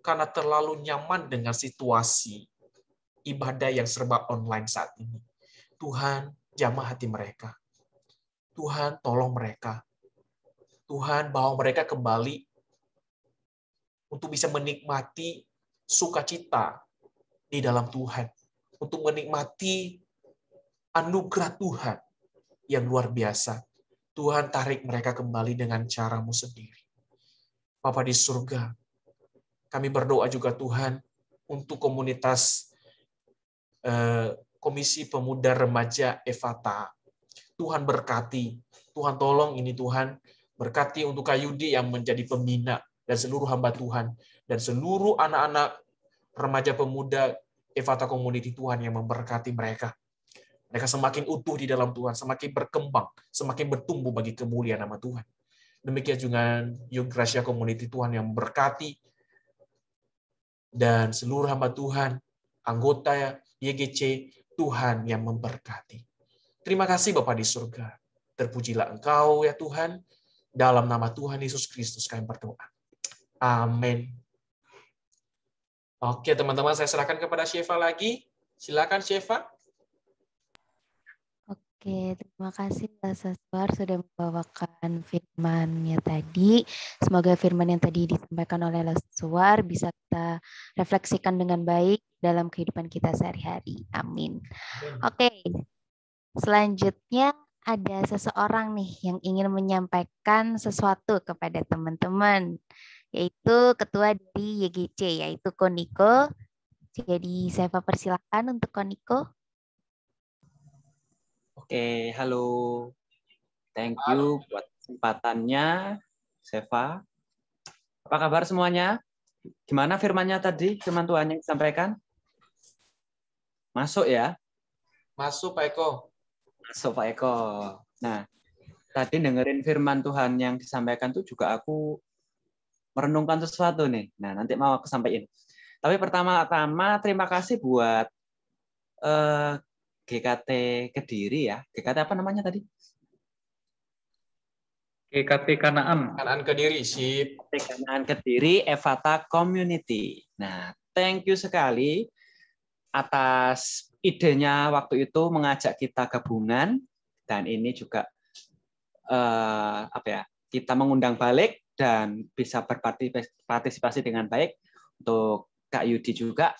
karena terlalu nyaman dengan situasi ibadah yang serba online saat ini. Tuhan, jamah hati mereka. Tuhan, tolong mereka. Tuhan, bawa mereka kembali untuk bisa menikmati sukacita di dalam Tuhan. Untuk menikmati anugerah Tuhan yang luar biasa. Tuhan, tarik mereka kembali dengan cara-Mu sendiri. Bapa di surga, kami berdoa juga Tuhan untuk komunitas Komisi Pemuda Remaja Evata. Tuhan berkati, Tuhan tolong ini Tuhan, berkati untuk Kak Yudi yang menjadi pembina dan seluruh hamba Tuhan, dan seluruh anak-anak remaja pemuda Evata Community Tuhan yang memberkati mereka. Mereka semakin utuh di dalam Tuhan, semakin berkembang, semakin bertumbuh bagi kemuliaan nama Tuhan. Demikian juga Young Gracia Community Tuhan yang memberkati, dan seluruh hamba Tuhan, anggota YGC Tuhan yang memberkati. Terima kasih Bapa di surga. Terpujilah Engkau ya Tuhan. Dalam nama Tuhan Yesus Kristus kami berdoa. Amin. Oke teman-teman, saya serahkan kepada Syefa lagi. Silakan Syefa. Oke, terima kasih Lasaswar sudah membawakan firman-Nya tadi. Semoga firman yang tadi disampaikan oleh Lasaswar bisa kita refleksikan dengan baik dalam kehidupan kita sehari-hari. Amin. Oke, selanjutnya ada seseorang nih yang ingin menyampaikan sesuatu kepada teman-teman, yaitu Ketua dari YGC, yaitu Koniko. Jadi saya persilakan untuk Koniko. Oke, halo. Thank you buat kesempatannya, Seva. Apa kabar semuanya? Gimana firmannya tadi, firman Tuhan yang disampaikan? Masuk ya? Masuk Pak Eko. Masuk Pak Eko. Nah, tadi dengerin firman Tuhan yang disampaikan tuh juga aku merenungkan sesuatu nih. Nah, nanti mau aku sampaikan. Tapi pertama-tama terima kasih buat GKT Kediri ya. GKT apa namanya tadi? GKT Kanaan. Kanaan Kediri, sip. Kanaan Kediri, Evata Community. Nah, thank you sekali atas idenya waktu itu mengajak kita gabungan, dan ini juga kita mengundang balik dan bisa berpartisipasi dengan baik. Untuk Kak Yudi juga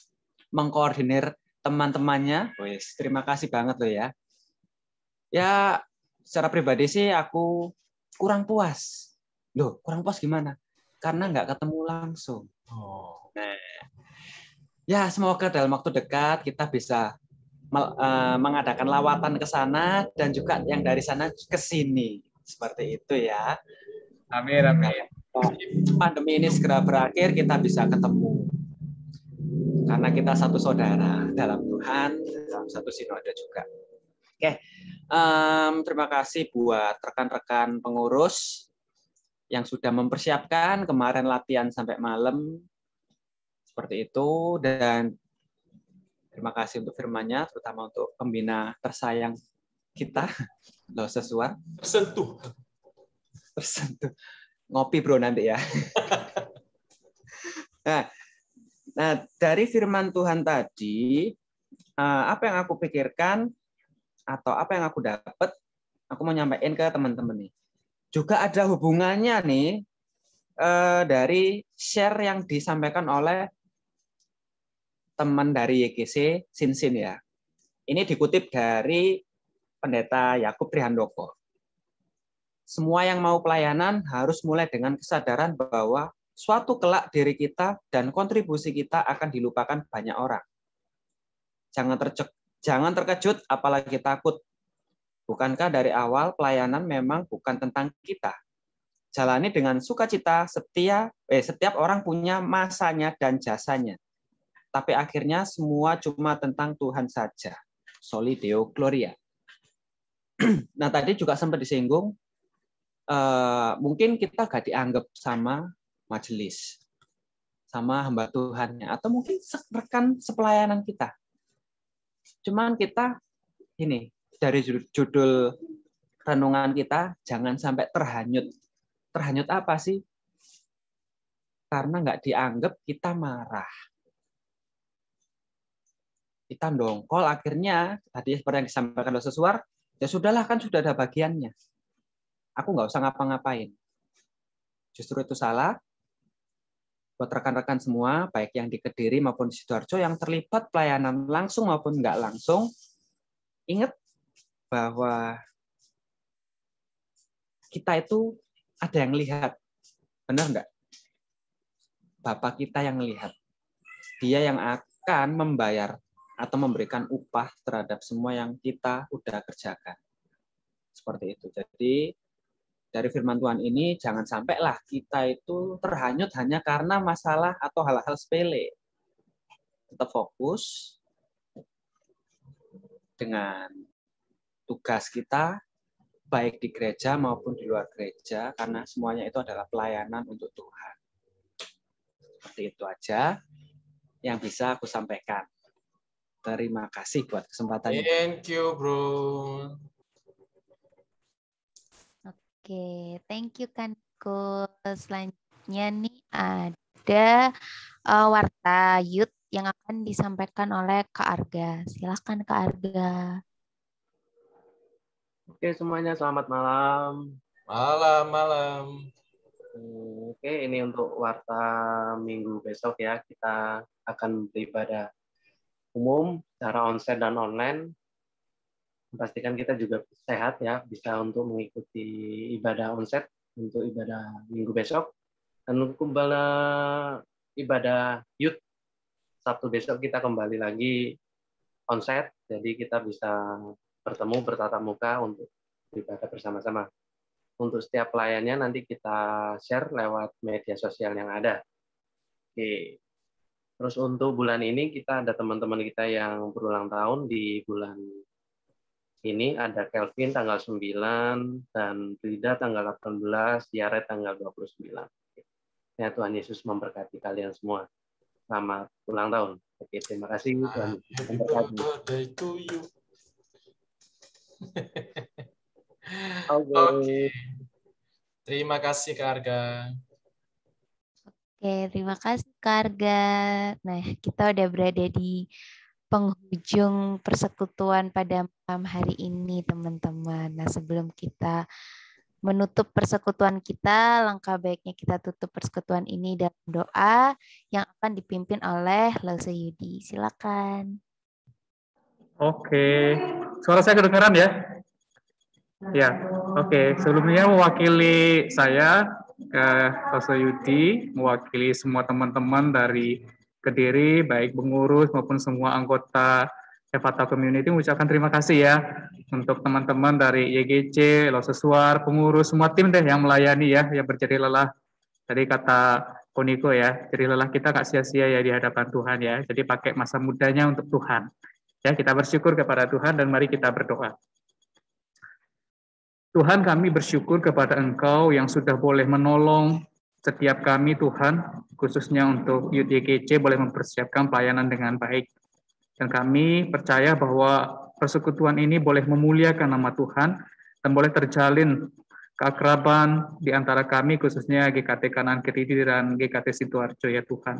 mengkoordinir teman-temannya. Wes, terima kasih banget loh ya. Ya, secara pribadi sih aku kurang puas. Loh, kurang puas gimana? Karena nggak ketemu langsung. Nah, ya semoga dalam waktu dekat kita bisa mengadakan lawatan ke sana dan juga yang dari sana ke sini. Seperti itu ya. Amin, amin. Pandemi ini segera berakhir, kita bisa ketemu. Karena kita satu saudara dalam Tuhan, dalam satu sinode juga. Oke, terima kasih buat rekan-rekan pengurus yang sudah mempersiapkan kemarin latihan sampai malam seperti itu, dan terima kasih untuk firman-Nya, terutama untuk pembina tersayang kita, loh sesuai tersentuh. Ngopi bro nanti ya. Nah, dari firman Tuhan tadi, apa yang aku pikirkan atau apa yang aku dapat, aku mau nyampaikan ke teman-teman nih. Juga ada hubungannya nih dari share yang disampaikan oleh teman dari YGC Sinsin ya. Ini dikutip dari Pendeta Yakub Trihandoko. Semua yang mau pelayanan harus mulai dengan kesadaran bahwa suatu kelak diri kita dan kontribusi kita akan dilupakan banyak orang. Jangan terkejut apalagi takut. Bukankah dari awal pelayanan memang bukan tentang kita? Jalani dengan sukacita, setiap orang punya masanya dan jasanya. Tapi akhirnya semua cuma tentang Tuhan saja. Soli Deo Gloria. Nah tadi juga sempat disinggung, mungkin kita gak dianggap sama majelis, sama hamba Tuhannya, atau mungkin rekan sepelayanan kita. Cuman kita ini, dari judul renungan kita, jangan sampai terhanyut. Terhanyut apa sih? Karena nggak dianggap, kita marah. Kita dongkol, akhirnya, tadi seperti yang disampaikan oleh Sesuar, ya sudahlah, kan sudah ada bagiannya. Aku nggak usah ngapa-ngapain. Justru itu salah. Buat rekan-rekan semua, baik yang di Kediri maupun di Sidoarjo, yang terlibat pelayanan langsung maupun nggak langsung, ingat bahwa kita itu ada yang lihat. Benar nggak? Bapak kita yang lihat. Dia yang akan membayar atau memberikan upah terhadap semua yang kita udah kerjakan. Seperti itu. Jadi, dari firman Tuhan ini, jangan sampailah kita itu terhanyut hanya karena masalah atau hal-hal sepele. Tetap fokus dengan tugas kita, baik di gereja maupun di luar gereja, karena semuanya itu adalah pelayanan untuk Tuhan. Seperti itu aja yang bisa aku sampaikan. Terima kasih buat kesempatannya. Thank you, bro. Oke, thank you Kanko. Selanjutnya nih ada warta youth yang akan disampaikan oleh Kak Arga. Silakan Kak Arga. Oke semuanya, selamat malam. Malam. Oke, ini untuk warta minggu besok ya. Kita akan beribadah umum secara onsite dan online. Pastikan kita juga sehat ya, bisa untuk mengikuti ibadah onsite untuk ibadah minggu besok. Dan untuk ibadah youth Sabtu besok kita kembali lagi onsite, jadi kita bisa bertemu bertatap muka untuk beribadah bersama-sama. Untuk setiap pelayannya nanti kita share lewat media sosial yang ada. Oke. Terus untuk bulan ini kita ada teman-teman kita yang berulang tahun di bulan ini, ada Kelvin tanggal 9 dan Frida tanggal 18, Yaret tanggal 29. Ya, Tuhan Yesus memberkati kalian semua. Selamat ulang tahun. Oke, terima kasih Tuhan memberkati. Oke. Terima kasih Kak Arga. Oke, terima kasih Kak Arga. Nah, kita udah berada di penghujung persekutuan pada malam hari ini, teman-teman. Nah, sebelum kita menutup persekutuan kita, langkah baiknya kita tutup persekutuan ini dalam doa yang akan dipimpin oleh Lause Yudi. Silakan. Oke. Suara saya kedengaran ya? Ya, oke. Sebelumnya mewakili saya, Pastor Yudi, mewakili semua teman-teman dari Kediri, baik pengurus maupun semua anggota Evata Community, mengucapkan terima kasih ya untuk teman-teman dari YGC, Losesuar, pengurus, semua tim deh yang melayani ya, yang berjerih lelah. Tadi kata Koniko ya, jerih lelah kita gak sia-sia ya di hadapan Tuhan ya. Jadi pakai masa mudanya untuk Tuhan. Ya, kita bersyukur kepada Tuhan dan mari kita berdoa. Tuhan, kami bersyukur kepada Engkau yang sudah boleh menolong setiap kami, Tuhan, khususnya untuk Youth YGC boleh mempersiapkan pelayanan dengan baik. Dan kami percaya bahwa persekutuan ini boleh memuliakan nama Tuhan dan boleh terjalin keakraban di antara kami, khususnya GKT Kanan Kediri dan GKT Sidoarjo ya Tuhan.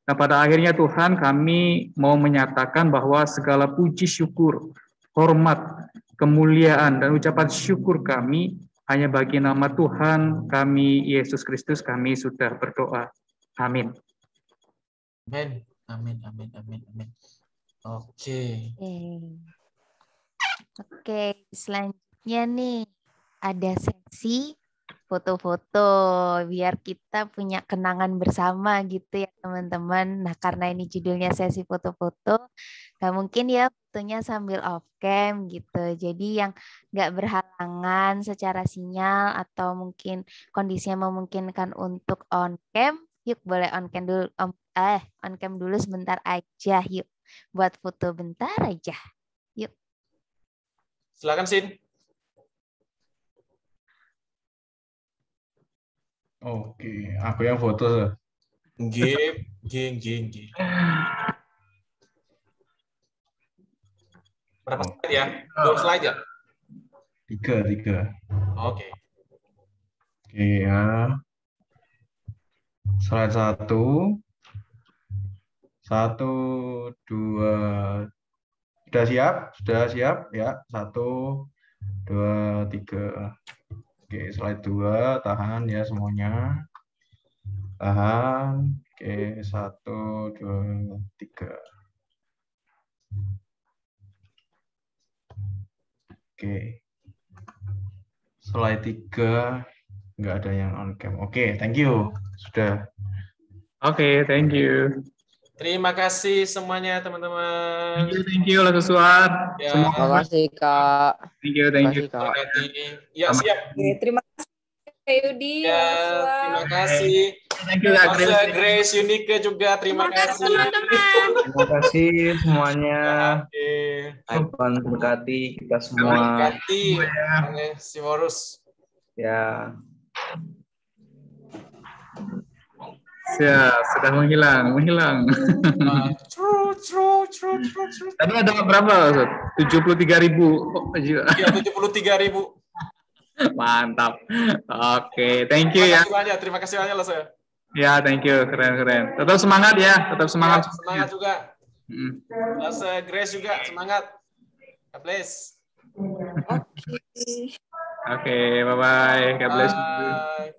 Nah, pada akhirnya Tuhan, kami mau menyatakan bahwa segala puji syukur, hormat, kemuliaan, dan ucapan syukur kami hanya bagi nama Tuhan kami, Yesus Kristus, kami sudah berdoa. Amin. Amin. Amin. Amin. Amin. Amin. Oke. Oke, selanjutnya nih ada sesi foto-foto biar kita punya kenangan bersama gitu ya teman-teman. Nah, karena ini judulnya sesi foto-foto, nggak mungkin ya fotonya sambil off cam gitu. Jadi yang nggak berhalangan secara sinyal atau mungkin kondisinya memungkinkan untuk on cam, yuk boleh on cam dulu, on cam dulu sebentar aja, yuk buat foto bentar aja, yuk. Silakan Sin. Oke, aku yang foto. G. Berapa slide ya? 2 slide ya? 3. Oke. Oke ya. Slide 1. 1, 2. Sudah siap? Sudah siap? Ya. 1, 2, 3. Oke, slide 2, tahan ya semuanya. Tahan. Oke, 1, 2, 3. Oke. Slide 3, nggak ada yang on cam. Oke, thank you. Sudah. Oke, thank you. Terima kasih semuanya teman-teman. Thank you Losesuar. Ya. Terima kasih Kak. Thank you. Kak. Ya, siap. Terima kasih Kak Yudi. Ya, terima kasih. Thank you Kak Grace Unike juga, terima kasih. Terima kasih semuanya. Tuhan berkati kita semua. Berkati Simorus. Ya. Ya, sudah menghilang. Tadi ada berapa, Ustaz? 73.000. Iya, 73.000. Mantap. Oke, thank you ya. Terima kasih banyak loh saya. Ya, thank you. Keren. Tetap semangat ya, semangat. Ya, semangat juga. Grace juga semangat. God bless. Oke. Oke, bye-bye. God bless you. Bye.